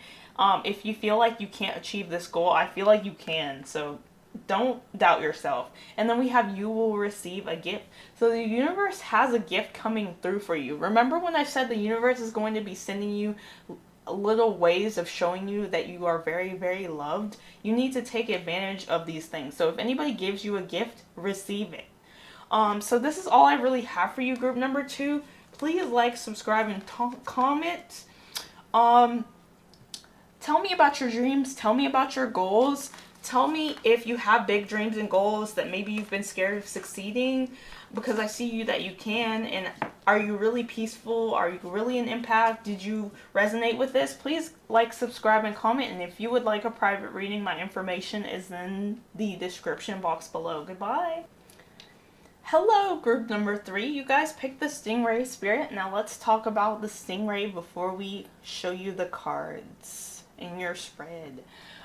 if you feel like you can't achieve this goal, I feel like you can. So don't doubt yourself. And then we have you will receive a gift. So the universe has a gift coming through for you. Remember when I said the universe is going to be sending you little ways of showing you that you are very, very loved? You need to take advantage of these things. So if anybody gives you a gift, receive it. So this is all I really have for you, group number 2. Please like, subscribe, and comment. Tell me about your dreams. Tell me about your goals. Tell me if you have big dreams and goals that maybe you've been scared of succeeding, because I see you that you can. And are you really peaceful? Are you really an impact? Did you resonate with this? Please like, subscribe, and comment. And if you would like a private reading, my information is in the description box below. Goodbye. Hello, group number 3. You guys picked the Stingray Spirit. Now let's talk about the Stingray before we show you the cards in your spread.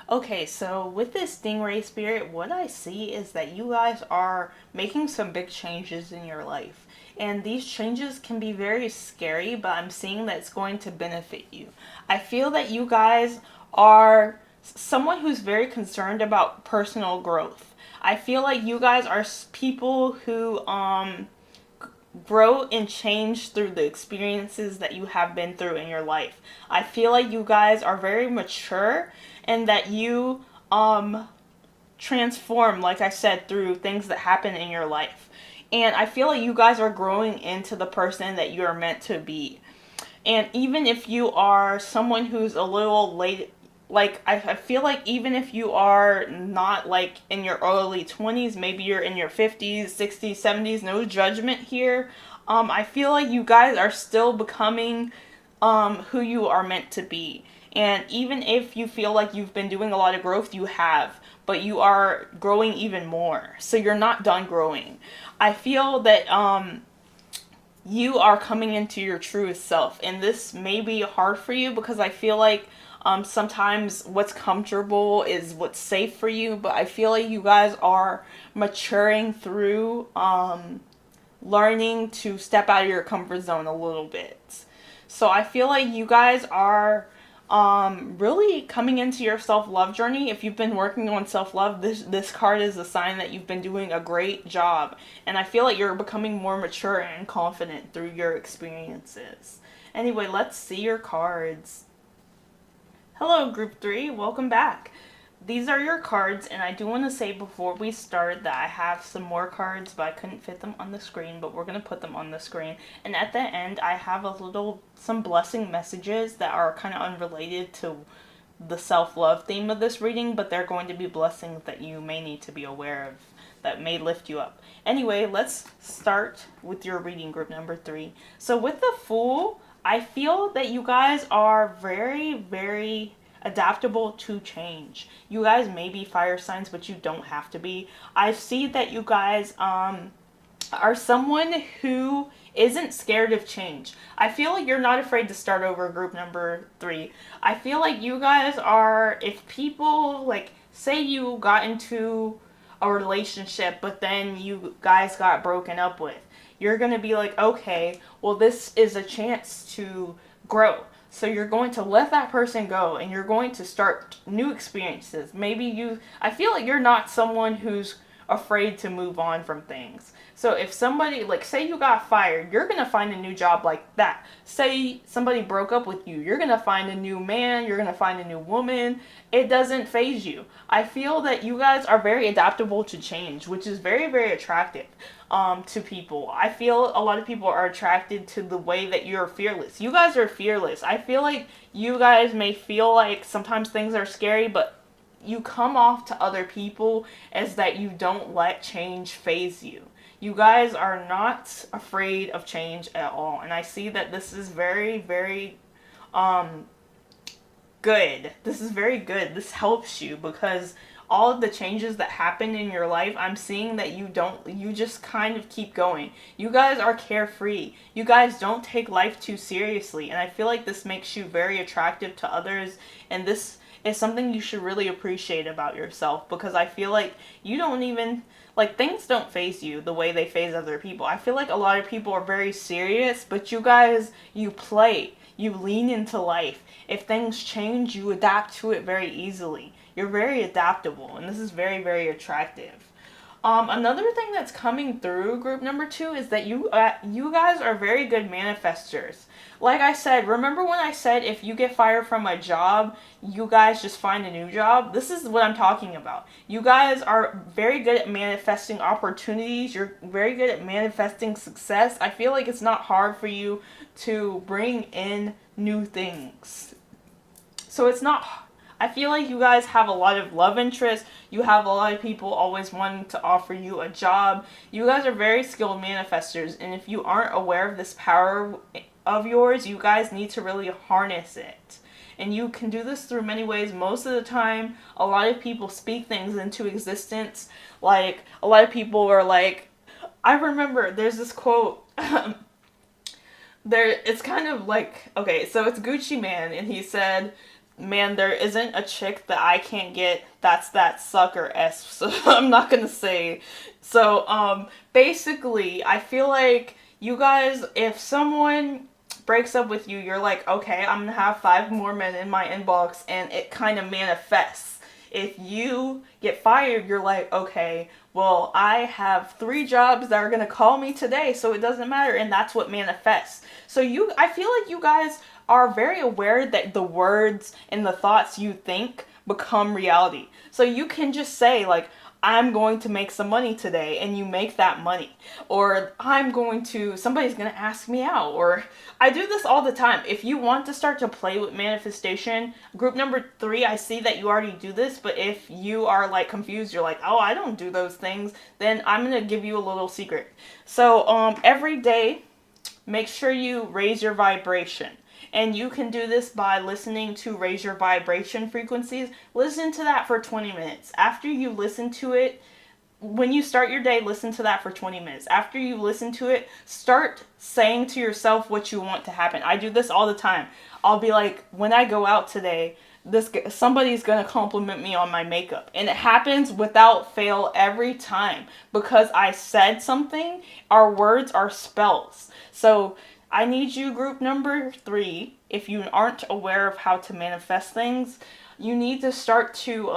Okay, so with this Stingray Spirit, what I see is that you guys are making some big changes in your life. And these changes can be very scary, but I'm seeing that it's going to benefit you. I feel that you guys are someone who's very concerned about personal growth. I feel like you guys are people who grow and change through the experiences that you have been through in your life. I feel like you guys are very mature, and that you transform, like I said, through things that happen in your life. And I feel like you guys are growing into the person that you are meant to be. And even if you are someone who's a little late, like I feel like even if you are not like in your early 20s, maybe you're in your 50s, 60s, 70s, no judgment here. I feel like you guys are still becoming who you are meant to be. And even if you feel like you've been doing a lot of growth, you have, but you are growing even more. So you're not done growing. I feel that you are coming into your truest self. And this may be hard for you because I feel like sometimes what's comfortable is what's safe for you, but I feel like you guys are maturing through learning to step out of your comfort zone a little bit. So I feel like you guys are really coming into your self-love journey. If you've been working on self-love, this card is a sign that you've been doing a great job. And I feel like you're becoming more mature and confident through your experiences. Anyway, let's see your cards. Hello, Group 3. Welcome back. These are your cards, and I do want to say before we start that I have some more cards, but I couldn't fit them on the screen, but we're going to put them on the screen. And at the end, I have some blessing messages that are kind of unrelated to the self-love theme of this reading, but they're going to be blessings that you may need to be aware of that may lift you up. Anyway, let's start with your reading, group number 3. So with the Fool, I feel that you guys are very, very adaptable to change. You guys may be fire signs, but you don't have to be. I see that you guys are someone who isn't scared of change. I feel like you're not afraid to start over, group number 3. I feel like you guys are, if people, like, say you got into a relationship, but then you guys got broken up with, you're going to be like, okay, well, this is a chance to grow. So you're going to let that person go and you're going to start new experiences. I feel like you're not someone who's afraid to move on from things. So if somebody, like, say you got fired, you're going to find a new job like that. Say somebody broke up with you, you're going to find a new man, you're going to find a new woman. It doesn't faze you. I feel that you guys are very adaptable to change, which is very, very attractive to people. I feel a lot of people are attracted to the way that you're fearless. You guys are fearless. I feel like you guys may feel like sometimes things are scary, but you come off to other people as that you don't let change faze you. You guys are not afraid of change at all. And I see that this is very, very good. This is very good. This helps you because all of the changes that happen in your life, I'm seeing that you just kind of keep going. You guys are carefree. You guys don't take life too seriously. And I feel like this makes you very attractive to others. And this is something you should really appreciate about yourself, because I feel like you don't even, like, things don't faze you the way they faze other people. I feel like a lot of people are very serious, but you guys, you play. You lean into life. If things change, you adapt to it very easily. You're very adaptable, and this is very, very attractive. Another thing that's coming through, group number 2, is that you guys are very good manifestors. Like I said, remember when I said if you get fired from a job, you guys just find a new job? This is what I'm talking about. You guys are very good at manifesting opportunities. You're very good at manifesting success. I feel like it's not hard for you to bring in new things. So it's not, I feel like you guys have a lot of love interest. You have a lot of people always wanting to offer you a job. You guys are very skilled manifestors. And if you aren't aware of this power of yours, you guys need to really harness it. And you can do this through many ways. Most of the time, a lot of people speak things into existence. Like, a lot of people are like, I remember there's this quote. It's kind of like, okay, so it's Gucci Man, and he said, man, there isn't a chick that I can't get that's that sucker S. So I'm not gonna say. So basically, I feel like you guys, if someone breaks up with you, you're like, okay, I'm gonna have 5 more men in my inbox, and it kind of manifests. If you get fired, you're like, okay, well, I have 3 jobs that are gonna call me today, so it doesn't matter, and that's what manifests. So I feel like you guys are very aware that the words and the thoughts you think become reality. So you can just say, like, I'm going to make some money today, and you make that money. Or somebody's going to ask me out. Or I do this all the time. If you want to start to play with manifestation, group number 3, I see that you already do this, but if you are, like, confused, you're like, oh, I don't do those things, then I'm going to give you a little secret. So every day, make sure you raise your vibration. And you can do this by listening to Raise Your Vibration frequencies. Listen to that for 20 minutes. After you listen to it, when you start your day, listen to that for 20 minutes. After you listen to it, start saying to yourself what you want to happen. I do this all the time. I'll be like, when I go out today, somebody's gonna compliment me on my makeup, and it happens without fail every time because I said something. Our words are spells. So I need you, group number 3, if you aren't aware of how to manifest things, you need to start to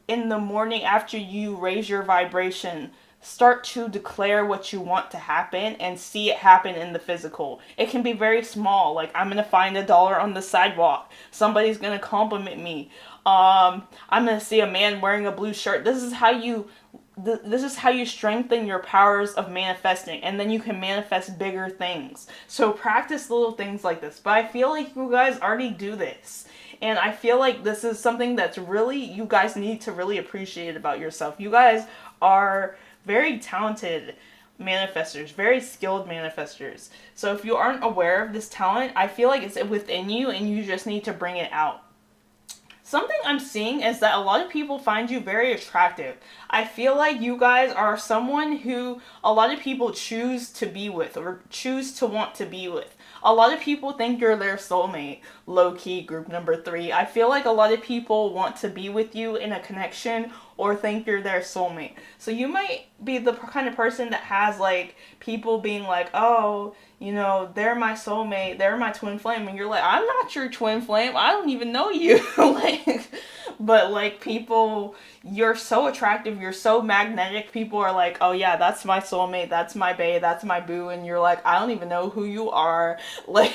in the morning after you raise your vibration, start to declare what you want to happen and see it happen in the physical. It can be very small, like I'm gonna find $1 on the sidewalk, somebody's gonna compliment me, I'm gonna see a man wearing a blue shirt. This is how you strengthen your powers of manifesting, and then you can manifest bigger things. So practice little things like this. But I feel like you guys already do this, and I feel like this is something that's really, you guys need to really appreciate about yourself. You guys are very talented manifestors, very skilled manifestors. So if you aren't aware of this talent, I feel like it's within you and you just need to bring it out. Something I'm seeing is that a lot of people find you very attractive. I feel like you guys are someone who a lot of people choose to be with or choose to want to be with. A lot of people think you're their soulmate, low-key, group number 3. I feel like a lot of people want to be with you in a connection or think you're their soulmate. So you might be the kind of person that has like people being like, oh, you know, they're my soulmate, they're my twin flame, and you're like, I'm not your twin flame, I don't even know you. But like people, you're so attractive, you're so magnetic, people are like, oh yeah, that's my soulmate, that's my bae, that's my boo, and you're like, I don't even know who you are. Like,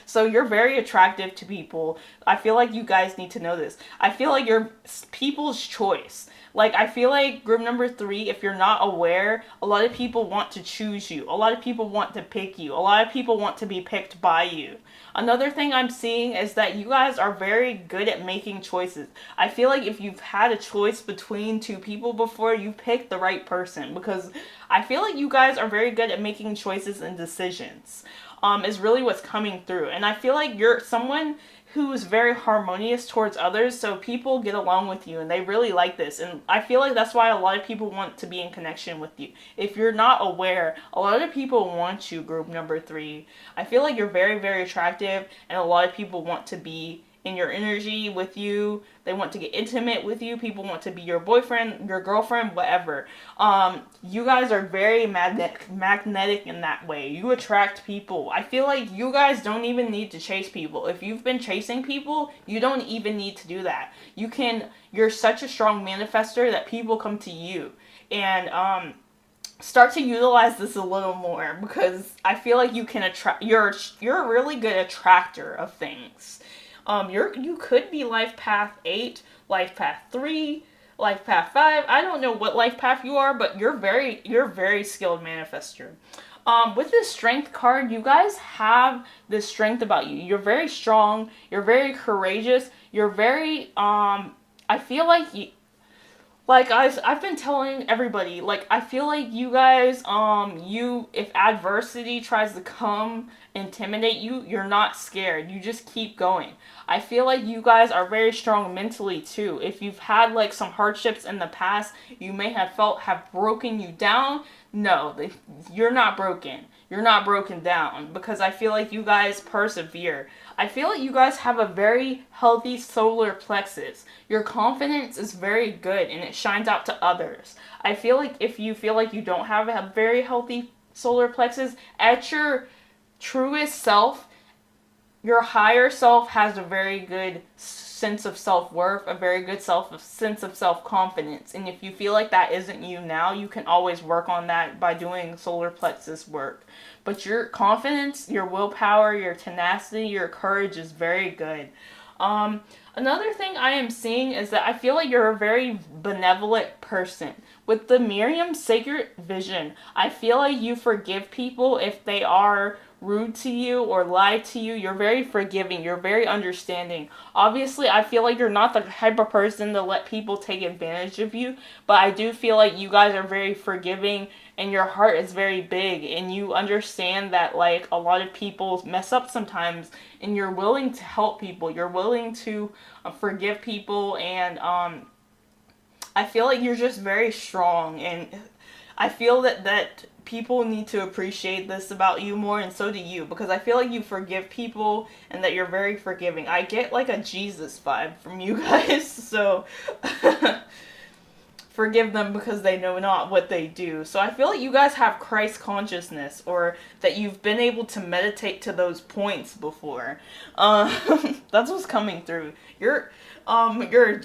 so you're very attractive to people. I feel like you guys need to know this. I feel like you're people's choice. Like, I feel like group number 3, if you're not aware, a lot of people want to choose you. A lot of people want to pick you. A lot of people want to be picked by you. Another thing I'm seeing is that you guys are very good at making choices. I feel like if you've had a choice between 2 people before, you picked the right person, because I feel like you guys are very good at making choices and decisions. Is really what's coming through. And I feel like you're someone who is very harmonious towards others, so people get along with you and they really like this. And I feel like that's why a lot of people want to be in connection with you. If you're not aware, a lot of people want you, group number 3. I feel like you're very, very attractive, and a lot of people want to be in your energy with you. They want to get intimate with you. People want to be your boyfriend, your girlfriend, whatever. You guys are very magnetic in that way. You attract people. I feel like you guys don't even need to chase people. If you've been chasing people, you don't even need to do that. You're such a strong manifester that people come to you. And start to utilize this a little more, because I feel like you can attract, you're a really good attractor of things. You could be life path 8, life path 3, life path 5. I don't know what life path you are, but you're very skilled manifester. With this strength card, you guys have this strength about you. You're very strong. You're very courageous. You're very, I feel like like I've been telling everybody, like, I feel like you guys, if adversity tries to come intimidate you, you're not scared. You just keep going. I feel like you guys are very strong mentally too. If you've had like some hardships in the past, you may have broken you down. No, you're not broken. You're not broken down, because I feel like you guys persevere. I feel like you guys have a very healthy solar plexus. Your confidence is very good and it shines out to others. I feel like if you feel like you don't have a very healthy solar plexus, at your truest self, your higher self has a very good sense of self-worth, a very good sense of self-confidence. And if you feel like that isn't you now, you can always work on that by doing solar plexus work. But your confidence, your willpower, your tenacity, your courage is very good. Another thing I am seeing is that I feel like you're a very benevolent person. With the Miriam Sacred Vision, I feel like you forgive people if they are rude to you or lie to you. You're very forgiving. You're very understanding. Obviously, I feel like you're not the type of person to let people take advantage of you, but I do feel like you guys are very forgiving and your heart is very big, and you understand that like a lot of people mess up sometimes, and you're willing to help people. You're willing to forgive people, and I feel like you're just very strong, and I feel that people need to appreciate this about you more, and so do you, because I feel like you forgive people and that you're very forgiving. I get like a Jesus vibe from you guys, so forgive them because they know not what they do. So I feel like you guys have Christ consciousness, or that you've been able to meditate to those points before. That's what's coming through. You're a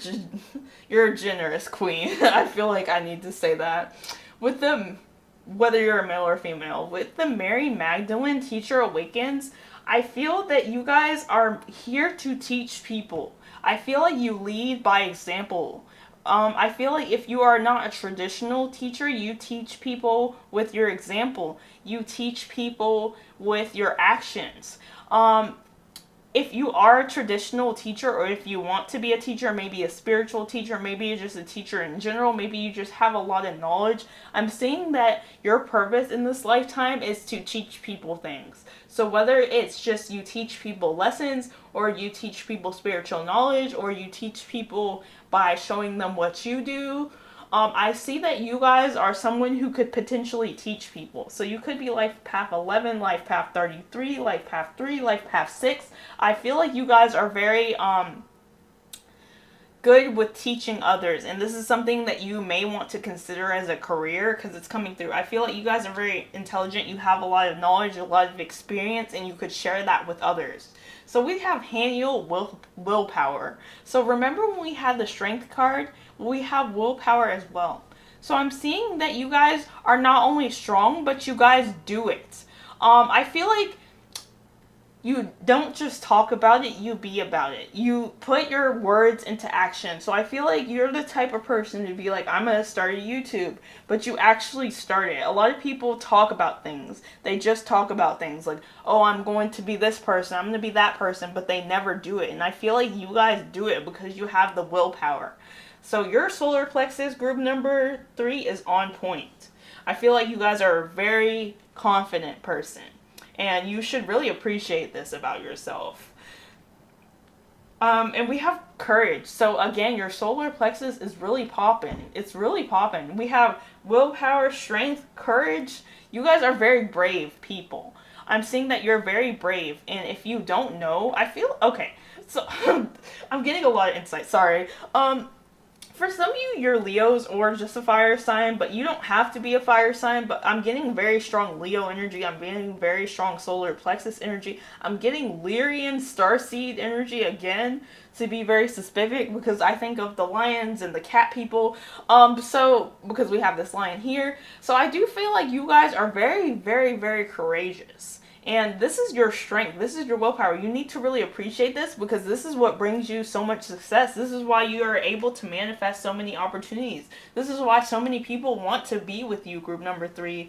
generous queen. I feel like I need to say that. With them, whether you're a male or female, with the Mary Magdalene Teacher Awakens, I feel that you guys are here to teach people. I feel like you lead by example. I feel like if you are not a traditional teacher, you teach people with your example. You teach people with your actions. If you are a traditional teacher, or if you want to be a teacher, maybe a spiritual teacher, maybe you're just a teacher in general, maybe you just have a lot of knowledge, I'm seeing that your purpose in this lifetime is to teach people things. So whether it's just you teach people lessons, or you teach people spiritual knowledge, or you teach people by showing them what you do, I see that you guys are someone who could potentially teach people. So you could be life path 11, life path 33, life path 3, life path 6. I feel like you guys are very good with teaching others, and this is something that you may want to consider as a career, because it's coming through. I feel like you guys are very intelligent, you have a lot of knowledge, a lot of experience, and you could share that with others. So we have Haniel willpower. So remember when we had the strength card, we have willpower as well. So I'm seeing that you guys are not only strong, but you guys do it. I feel like you don't just talk about it, you be about it. You put your words into action. So I feel like you're the type of person to be like, I'm going to start a YouTube, but you actually start it. A lot of people talk about things. They just talk about things like, oh, I'm going to be this person, I'm going to be that person, but they never do it. And I feel like you guys do it because you have the willpower. So your solar plexus group number 3 is on point. I feel like you guys are a very confident person, and you should really appreciate this about yourself. And we have courage. So again, your solar plexus is really popping. It's really popping. We have willpower, strength, courage. You guys are very brave people. I'm seeing that you're very brave. And if you don't know, I feel, okay. So I'm getting a lot of insight. Sorry. For some of you, you're Leos or just a fire sign, but you don't have to be a fire sign. But I'm getting very strong Leo energy. I'm getting very strong solar plexus energy. I'm getting Lyrian starseed energy again, to be very specific, because I think of the lions and the cat people. So because we have this lion here, so I do feel like you guys are very, very, very courageous. And this is your strength. This is your willpower. You need to really appreciate this, because this is what brings you so much success. This is why you are able to manifest so many opportunities. This is why so many people want to be with you, group number 3.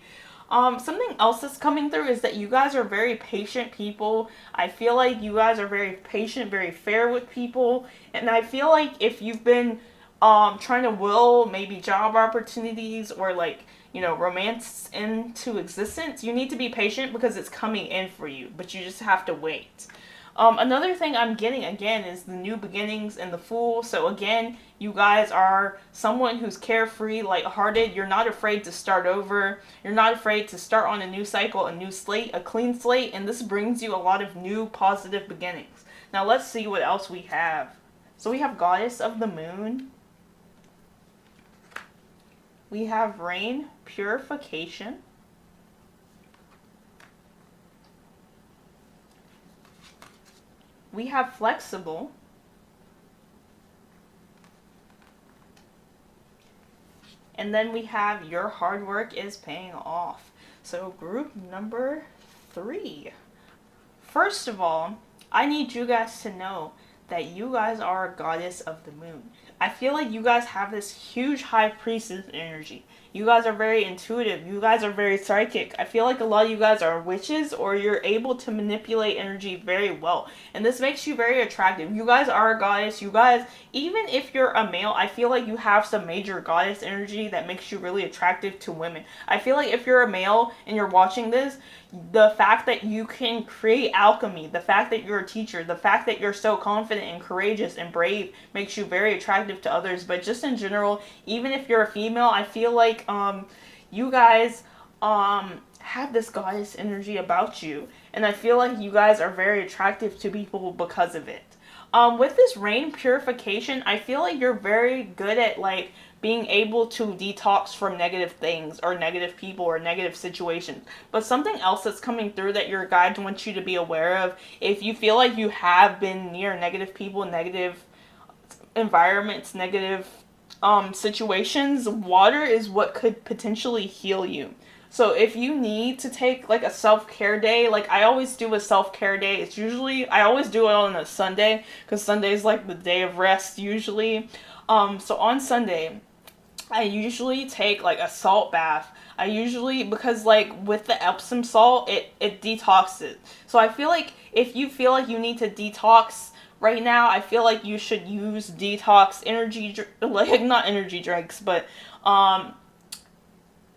Something else that's coming through is that you guys are very patient people. I feel like you guys are very patient, very fair with people. And I feel like if you've been trying to will maybe job opportunities, or like, you know, romance into existence, you need to be patient, because it's coming in for you, but you just have to wait. Another thing I'm getting again is the new beginnings and the Fool. So again, you guys are someone who's carefree, lighthearted. You're not afraid to start over. You're not afraid to start on a new cycle, a new slate, a clean slate, and this brings you a lot of new positive beginnings. Now let's see what else we have. So we have Goddess of the Moon. We have Rain, Purification. We have Flexible. And then we have Your Hard Work is Paying Off. So group number 3. First of all, I need you guys to know that you guys are a goddess of the moon. I feel like you guys have this huge high priestess energy. You guys are very intuitive. You guys are very psychic. I feel like a lot of you guys are witches, or you're able to manipulate energy very well. And this makes you very attractive. You guys are a goddess. You guys, even if you're a male, I feel like you have some major goddess energy that makes you really attractive to women. I feel like if you're a male and you're watching this, the fact that you can create alchemy, the fact that you're a teacher, the fact that you're so confident confident and courageous and brave, makes you very attractive to others. But just in general, even if you're a female, I feel like you guys have this goddess energy about you, and I feel like you guys are very attractive to people because of it. With this rain purification, I feel like you're very good at like being able to detox from negative things or negative people or negative situations. But something else that's coming through that your guides want you to be aware of, if you feel like you have been near negative people, negative environments, negative situations, water is what could potentially heal you. So if you need to take like a self-care day, like I always do a self-care day. It's usually, I always do it on a Sunday because Sunday is like the day of rest usually. So on Sunday, I usually take like a salt bath. I usually, because like with the Epsom salt, it detoxes. So I feel like if you feel like you need to detox right now, I feel like you should use detox energy, like not energy drinks, but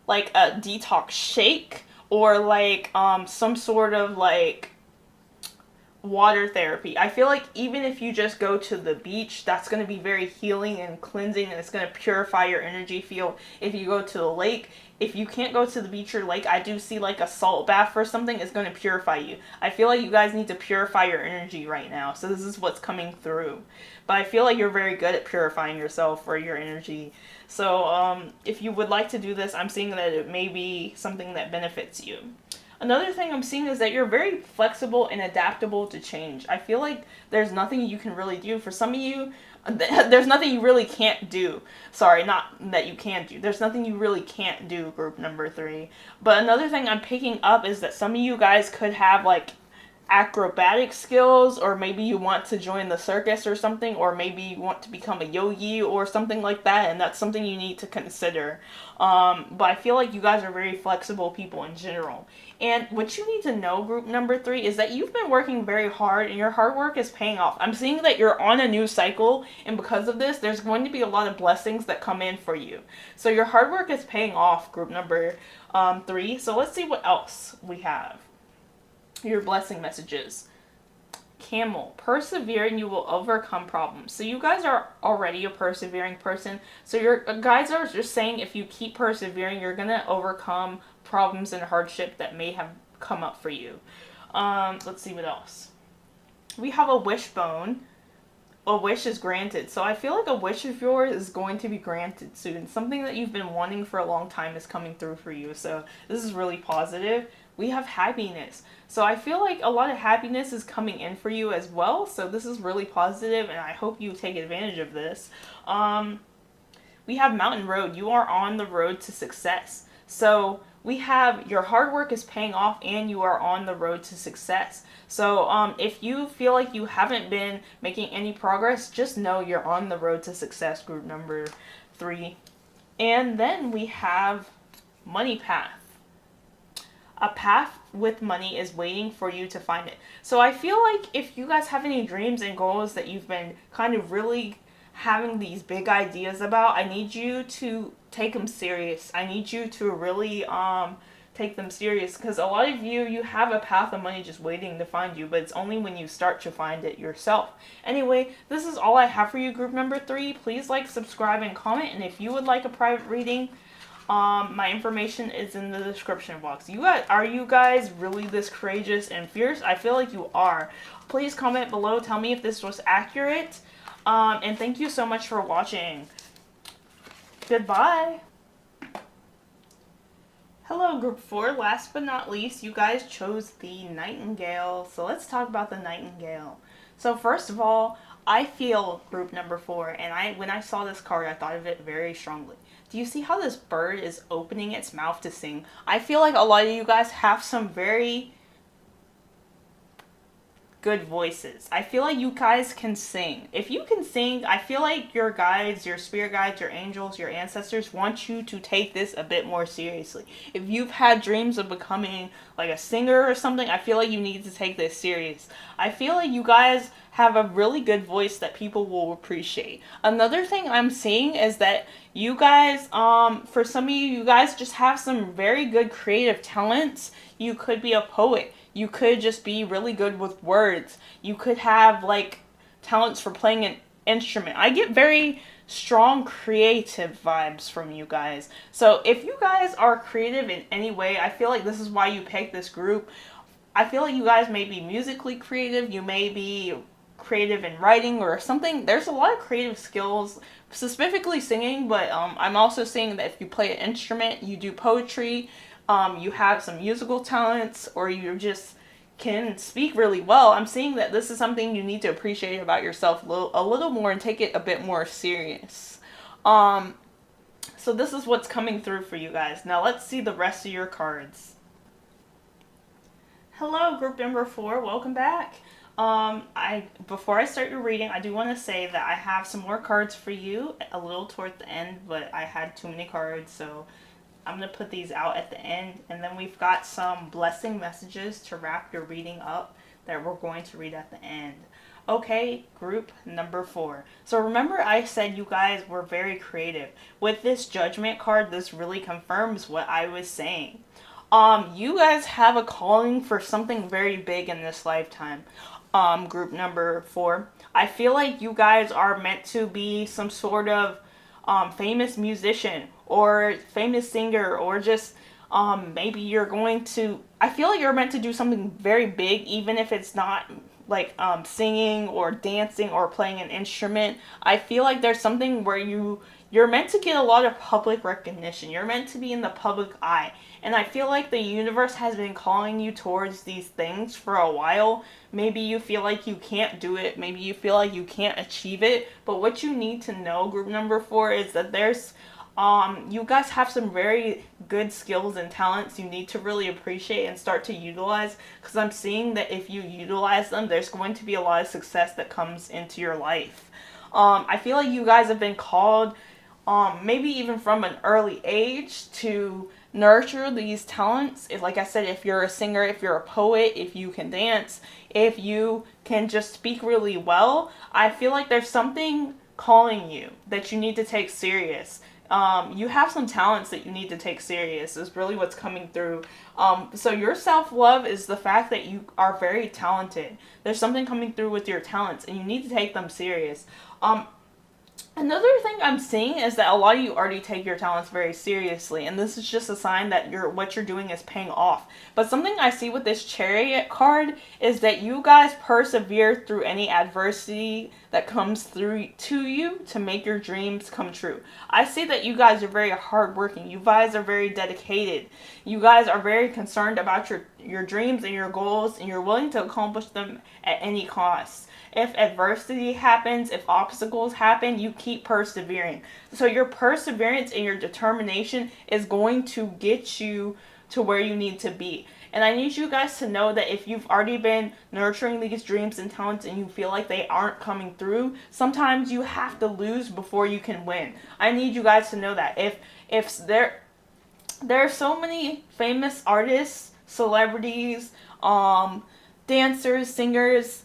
like a detox shake or like some sort of like water therapy. I feel like even if you just go to the beach, that's going to be very healing and cleansing, and it's going to purify your energy field. If you go to the lake, if you can't go to the beach or lake, I do see like a salt bath or something is going to purify you. I feel like you guys need to purify your energy right now. So this is what's coming through. But I feel like you're very good at purifying yourself or your energy. So if you would like to do this, I'm seeing that it may be something that benefits you. Another thing I'm seeing is that you're very flexible and adaptable to change. I feel like there's nothing you can really do. For some of you, there's nothing you really can't do. Sorry, not that you can't do. There's nothing you really can't do, group number 3. But another thing I'm picking up is that some of you guys could have like acrobatic skills, or maybe you want to join the circus or something, or maybe you want to become a yogi or something like that, and that's something you need to consider. But I feel like you guys are very flexible people in general. And what you need to know, group number 3, is that you've been working very hard and your hard work is paying off. I'm seeing that you're on a new cycle, and because of this, there's going to be a lot of blessings that come in for you. So your hard work is paying off, group number 3. So let's see what else we have. Your blessing messages. Camel, persevere and you will overcome problems. So you guys are already a persevering person. So your guys are just saying if you keep persevering, you're going to overcome problems and hardship that may have come up for you. Let's see what else. We have a wishbone. A wish is granted. So I feel like a wish of yours is going to be granted soon. Something that you've been wanting for a long time is coming through for you. So this is really positive. We have happiness. So I feel like a lot of happiness is coming in for you as well. So this is really positive, and I hope you take advantage of this. We have Mountain Road. You are on the road to success. So we have your hard work is paying off and you are on the road to success. So if you feel like you haven't been making any progress, just know you're on the road to success, group number 3. And then we have Money Path. A path with money is waiting for you to find it. So I feel like if you guys have any dreams and goals that you've been kind of really having these big ideas about, I need you to take them serious. I need you to really take them serious, because a lot of you have a path of money just waiting to find you, but it's only when you start to find it yourself. Anyway, this is all I have for you, group number 3. Please like, subscribe, and comment, and if you would like a private reading, my information is in the description box. Are you guys really this courageous and fierce? I feel like you are. Please comment below. Tell me if this was accurate. And thank you so much for watching. Goodbye. Hello, group 4. Last but not least, you guys chose the Nightingale. So let's talk about the Nightingale. So first of all, I feel group number 4, and when I saw this card, I thought of it very strongly. Do you see how this bird is opening its mouth to sing? I feel like a lot of you guys have some very good voices. I feel like you guys can sing. If you can sing, I feel like your guides, your spirit guides, your angels, your ancestors want you to take this a bit more seriously. If you've had dreams of becoming like a singer or something, I feel like you need to take this serious. I feel like you guys have a really good voice that people will appreciate. Another thing I'm seeing is that you guys, for some of you guys just have some very good creative talents. You could be a poet. You could just be really good with words. You could have like talents for playing an instrument. I get very strong creative vibes from you guys. So if you guys are creative in any way, I feel like this is why you picked this group. I feel like you guys may be musically creative, you may be creative in writing or something. There's a lot of creative skills, specifically singing, but I'm also seeing that if you play an instrument, you do poetry, you have some musical talents, or you just can speak really well. I'm seeing that this is something you need to appreciate about yourself a little more and take it a bit more serious. So this is what's coming through for you guys. Now let's see the rest of your cards. Hello, group number 4. Welcome back. Before I start your reading, I do want to say that I have some more cards for you a little toward the end, but I had too many cards, so I'm going to put these out at the end. And then we've got some blessing messages to wrap your reading up that we're going to read at the end. Okay, group number 4. So remember I said you guys were very creative. With this judgment card, this really confirms what I was saying. You guys have a calling for something very big in this lifetime. Group number 4. I feel like you guys are meant to be some sort of famous musician or famous singer, or just maybe you're going to, I feel like you're meant to do something very big, even if it's not like singing or dancing or playing an instrument. I feel like there's something where you're meant to get a lot of public recognition. You're meant to be in the public eye. And I feel like the universe has been calling you towards these things for a while. Maybe you feel like you can't do it. Maybe you feel like you can't achieve it. But what you need to know, group number 4, is that there's you guys have some very good skills and talents you need to really appreciate and start to utilize, because I'm seeing that if you utilize them, there's going to be a lot of success that comes into your life. I feel like you guys have been called, maybe even from an early age, to nurture these talents. Like I said, if you're a singer, if you're a poet, if you can dance, if you can just speak really well, I feel like there's something calling you that you need to take serious. You have some talents that you need to take serious is really what's coming through. So your self-love is the fact that you are very talented. There's something coming through with your talents and you need to take them serious. Another thing I'm seeing is that a lot of you already take your talents very seriously, and this is just a sign that what you're doing is paying off. But something I see with this Chariot card is that you guys persevere through any adversity that comes through to you to make your dreams come true. I see that you guys are very hardworking. You guys are very dedicated. You guys are very concerned about your dreams and your goals, and you're willing to accomplish them at any cost. If adversity happens, if obstacles happen, you keep persevering. So your perseverance and your determination is going to get you to where you need to be. And I need you guys to know that if you've already been nurturing these dreams and talents and you feel like they aren't coming through, sometimes you have to lose before you can win. I need you guys to know that. If there are so many famous artists, celebrities, dancers, singers,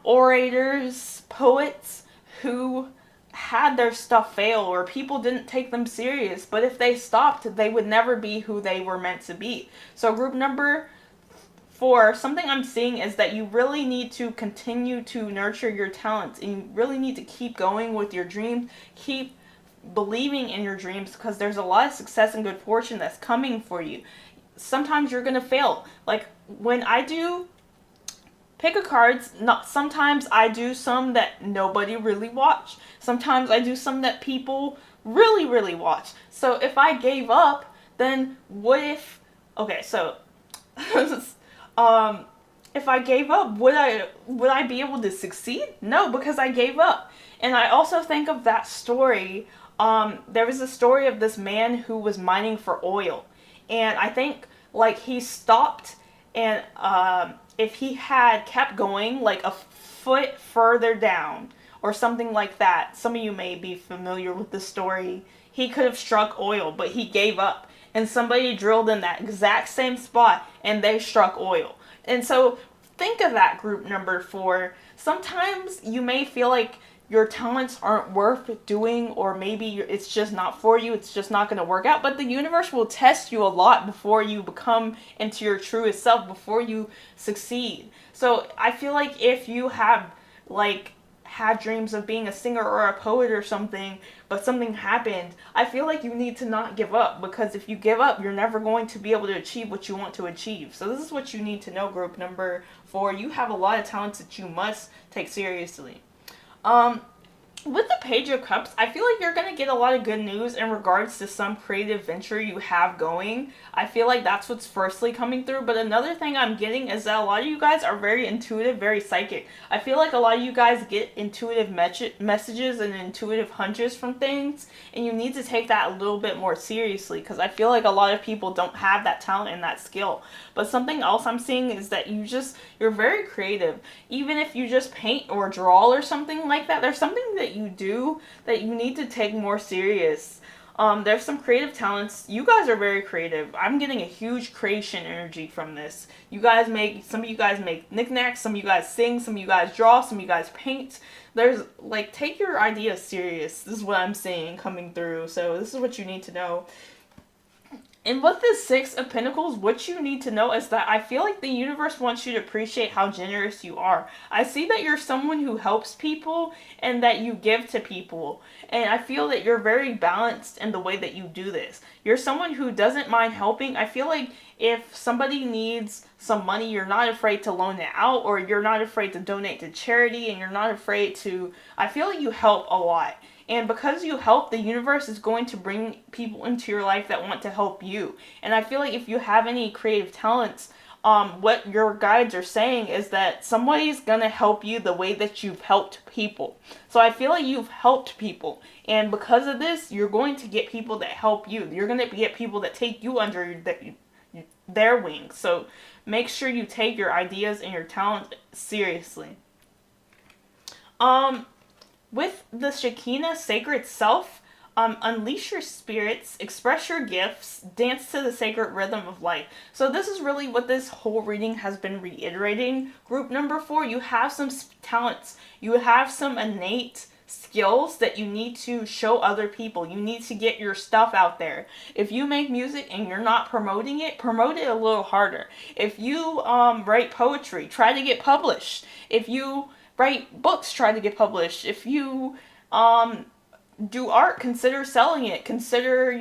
orators, poets who had their stuff fail or people didn't take them serious, but if they stopped, they would never be who they were meant to be. So group number 4, something I'm seeing is that you really need to continue to nurture your talents, and you really need to keep going with your dreams, keep believing in your dreams, because there's a lot of success and good fortune that's coming for you. Sometimes you're gonna fail. Like when I do pick a cards, sometimes I do some that nobody really watch. Sometimes I do some that people really, really watch. So if I gave up, then what if, okay, so, if I gave up, would I be able to succeed? No, because I gave up. And I also think of that story, there was a story of this man who was mining for oil. And I think, like, he stopped, and, if he had kept going like a foot further down or something like that, some of you may be familiar with the story, he could have struck oil, but he gave up. And somebody drilled in that exact same spot and they struck oil. And so think of that, group number 4. Sometimes you may feel like your talents aren't worth doing, or maybe it's just not for you, it's just not going to work out, but the universe will test you a lot before you become into your truest self, before you succeed. So I feel like if you have like had dreams of being a singer or a poet or something, but something happened, I feel like you need to not give up, because if you give up, you're never going to be able to achieve what you want to achieve. So this is what you need to know, group number 4. You have a lot of talents that you must take seriously. With the Page of Cups, I feel like you're going to get a lot of good news in regards to some creative venture you have going. I feel like that's what's firstly coming through. But another thing I'm getting is that a lot of you guys are very intuitive, very psychic. I feel like a lot of you guys get intuitive messages and intuitive hunches from things, and you need to take that a little bit more seriously, because I feel like a lot of people don't have that talent and that skill. But something else I'm seeing is that you're very creative. Even if you just paint or draw or something like that, there's something that you do that you need to take more serious. There's some creative talents. You guys are very creative. I'm getting a huge creation energy from this. Some of you guys make knickknacks, some of you guys sing, some of you guys draw, some of you guys paint. There's, like, take your ideas serious. This is what I'm seeing coming through. So this is what you need to know. And with the 6 of Pentacles, what you need to know is that I feel like the universe wants you to appreciate how generous you are. I see that you're someone who helps people and that you give to people. And I feel that you're very balanced in the way that you do this. You're someone who doesn't mind helping. I feel like if somebody needs some money, you're not afraid to loan it out, or you're not afraid to donate to charity, and you're not afraid to... I feel like you help a lot. And because you help, the universe is going to bring people into your life that want to help you. And I feel like if you have any creative talents, what your guides are saying is that somebody's going to help you the way that you've helped people. So I feel like you've helped people. And because of this, you're going to get people that help you. You're going to get people that take you under their wings. So make sure you take your ideas and your talent seriously. With the Shekinah sacred self, unleash your spirits, express your gifts, dance to the sacred rhythm of life. So this is really what this whole reading has been reiterating. Group number 4, you have some talents. You have some innate skills that you need to show other people. You need to get your stuff out there. If you make music and you're not promoting it, promote it a little harder. If you write poetry, try to get published. If you write books, try to get published. If you do art, consider selling it. Consider,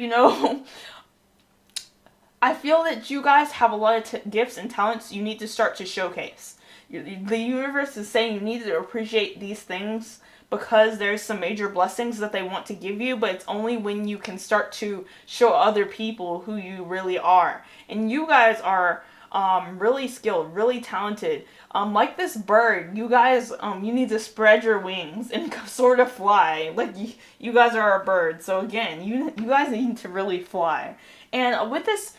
I feel that you guys have a lot of gifts and talents you need to start to showcase. The universe is saying you need to appreciate these things because there's some major blessings that they want to give you, but it's only when you can start to show other people who you really are. And you guys are really skilled, really talented. Like this bird, you guys, you need to spread your wings and sort of fly. Like, you guys are a bird. So again, you guys need to really fly. And with this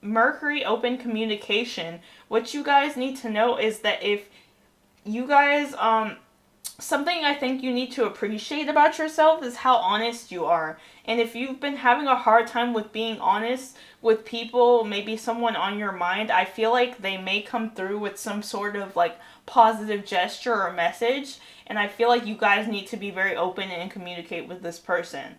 Mercury open communication, what you guys need to know is that if you guys, something I think you need to appreciate about yourself is how honest you are. And if you've been having a hard time with being honest with people, maybe someone on your mind, I feel like they may come through with some sort of like positive gesture or message. And I feel like you guys need to be very open and communicate with this person.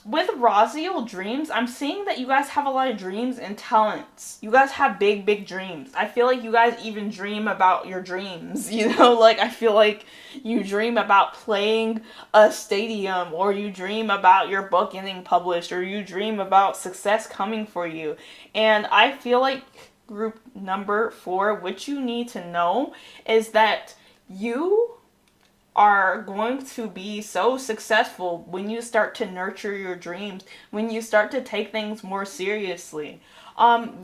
With Raziel dreams, I'm seeing that you guys have a lot of dreams and talents. You guys have big, big dreams. I feel like you guys even dream about your dreams, like I feel like you dream about playing a stadium, or you dream about your book getting published, or you dream about success coming for you. And I feel like group number 4, what you need to know is that you are going to be so successful when you start to nurture your dreams, when you start to take things more seriously.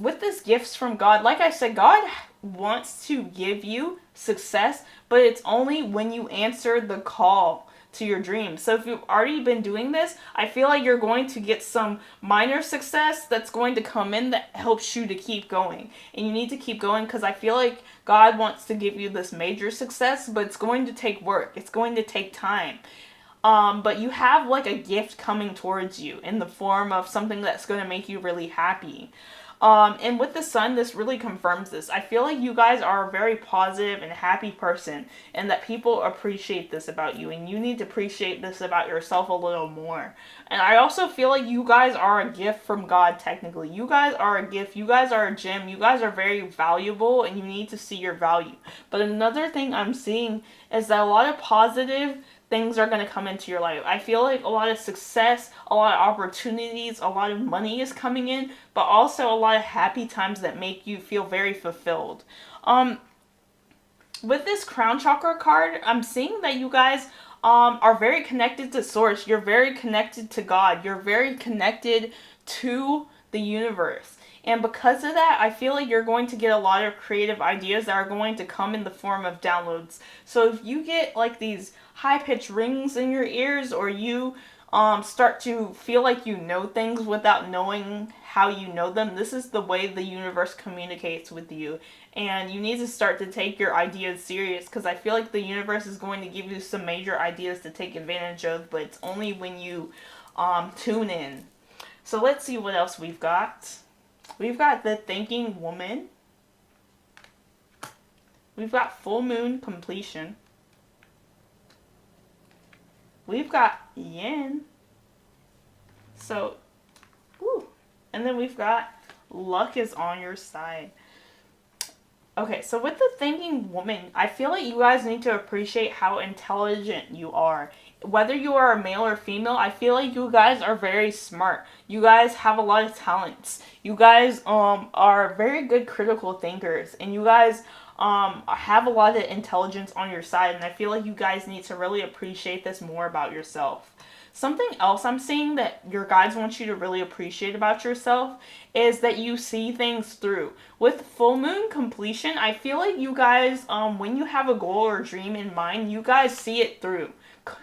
With this gifts from God, like I said, God wants to give you success, but it's only when you answer the call to your dreams. So if you've already been doing this, I feel like you're going to get some minor success that's going to come in that helps you to keep going. And you need to keep going because I feel like God wants to give you this major success, but it's going to take work. It's going to take time. But you have like a gift coming towards you in the form of something that's going to make you really happy. And with the sun, this really confirms this. I feel like you guys are a very positive and happy person, and that people appreciate this about you, and you need to appreciate this about yourself a little more. And I also feel like you guys are a gift from God, technically. You guys are a gift. You guys are a gem. You guys are very valuable, and you need to see your value. But another thing I'm seeing is that a lot of positive things are going to come into your life. I feel like a lot of success, a lot of opportunities, a lot of money is coming in, but also a lot of happy times that make you feel very fulfilled. With this crown chakra card, I'm seeing that you guys are very connected to source. You're very connected to God. You're very connected to the universe. And because of that, I feel like you're going to get a lot of creative ideas that are going to come in the form of downloads. So if you get like these high-pitched rings in your ears, or you start to feel like you know things without knowing how you know them, this is the way the universe communicates with you. And you need to start to take your ideas serious, because I feel like the universe is going to give you some major ideas to take advantage of, but it's only when you tune in. So let's see what else we've got. We've got the thinking woman. We've got full moon completion. We've got yin. So, ooh. And then we've got luck is on your side. Okay, so with the thinking woman, I feel like you guys need to appreciate how intelligent you are. Whether you are a male or female, I feel like you guys are very smart. You guys have a lot of talents. You guys are very good critical thinkers, and you guys have a lot of intelligence on your side, and I feel like you guys need to really appreciate this more about yourself. Something else I'm seeing that your guides want you to really appreciate about yourself is that you see things through. With full moon completion, I feel like you guys, when you have a goal or dream in mind, you guys see it through.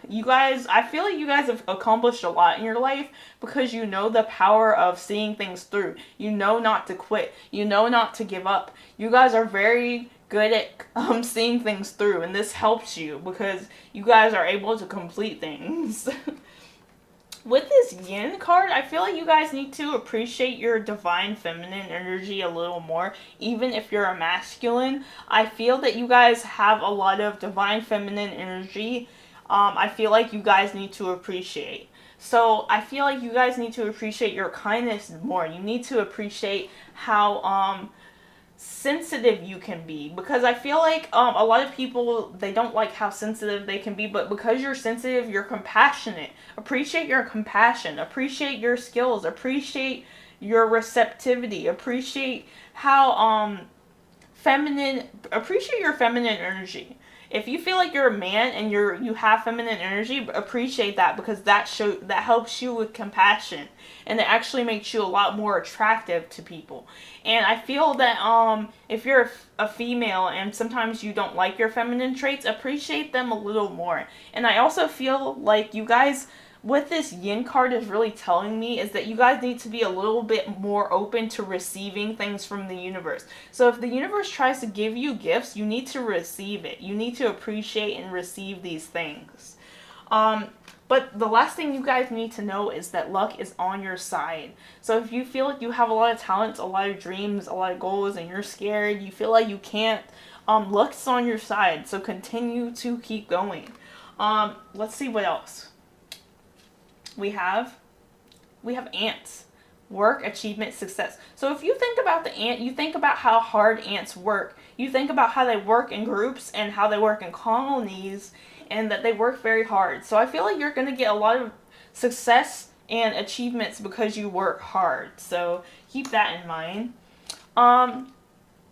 You guys, I feel like you guys have accomplished a lot in your life because you know the power of seeing things through. You know not to quit. You know not to give up. You guys are very good at seeing things through, and this helps you because you guys are able to complete things. With this yin card, I feel like you guys need to appreciate your divine feminine energy a little more. Even if you're a masculine, I feel that you guys have a lot of divine feminine energy. I feel like you guys need to appreciate. So I feel like you guys need to appreciate your kindness more. You need to appreciate how sensitive you can be, because I feel like a lot of people, they don't like how sensitive they can be, but because you're sensitive, you're compassionate. Appreciate your compassion, appreciate your skills, appreciate your receptivity, appreciate how appreciate your feminine energy. If you feel like you're a man and you have feminine energy, appreciate that, because that helps you with compassion, and it actually makes you a lot more attractive to people. And I feel that if you're a female and sometimes you don't like your feminine traits, appreciate them a little more. And I also feel like you guys, what this yin card is really telling me is that you guys need to be a little bit more open to receiving things from the universe. So if the universe tries to give you gifts, you need to receive it. You need to appreciate and receive these things. But the last thing you guys need to know is that luck is on your side. So if you feel like you have a lot of talents, a lot of dreams, a lot of goals, and you're scared, you feel like you can't, luck's on your side. So continue to keep going. Let's see what else. We have ants. Work, achievement, success. So if you think about the ant, you think about how hard ants work. You think about how they work in groups and how they work in colonies, and that they work very hard. So I feel like you're going to get a lot of success and achievements because you work hard. So keep that in mind.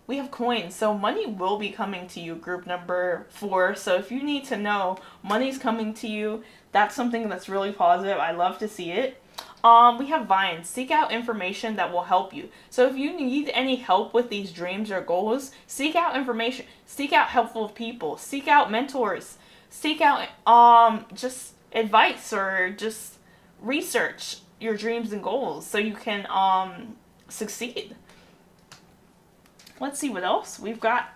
We have coins. So money will be coming to you, group number 4. So if you need to know money's coming to you, that's something that's really positive. I love to see it. We have vines. Seek out information that will help you. So if you need any help with these dreams or goals, seek out information. Seek out helpful people. Seek out mentors. Seek out just advice, or just research your dreams and goals so you can succeed. Let's see what else. We've got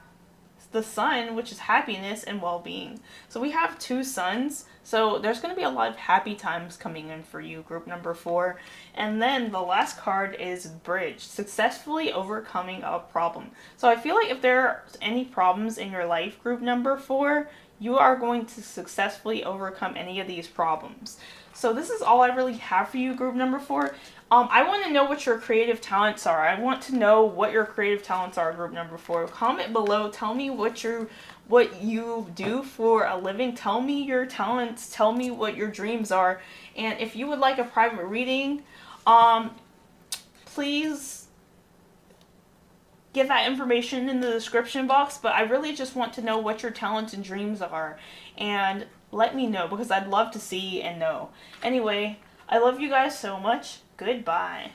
the sun, which is happiness and well-being. So we have 2 suns. So there's going to be a lot of happy times coming in for you, group number 4. And then the last card is bridge, successfully overcoming a problem. So I feel like if there are any problems in your life, group number 4, you are going to successfully overcome any of these problems. So this is all I really have for you, group number 4. I want to know what your creative talents are. I want to know what your creative talents are, group number 4. Comment below. Tell me what you do for a living. Tell me your talents. Tell me what your dreams are. And if you would like a private reading, please give that information in the description box. But I really just want to know what your talents and dreams are. And let me know, because I'd love to see and know. Anyway, I love you guys so much. Goodbye.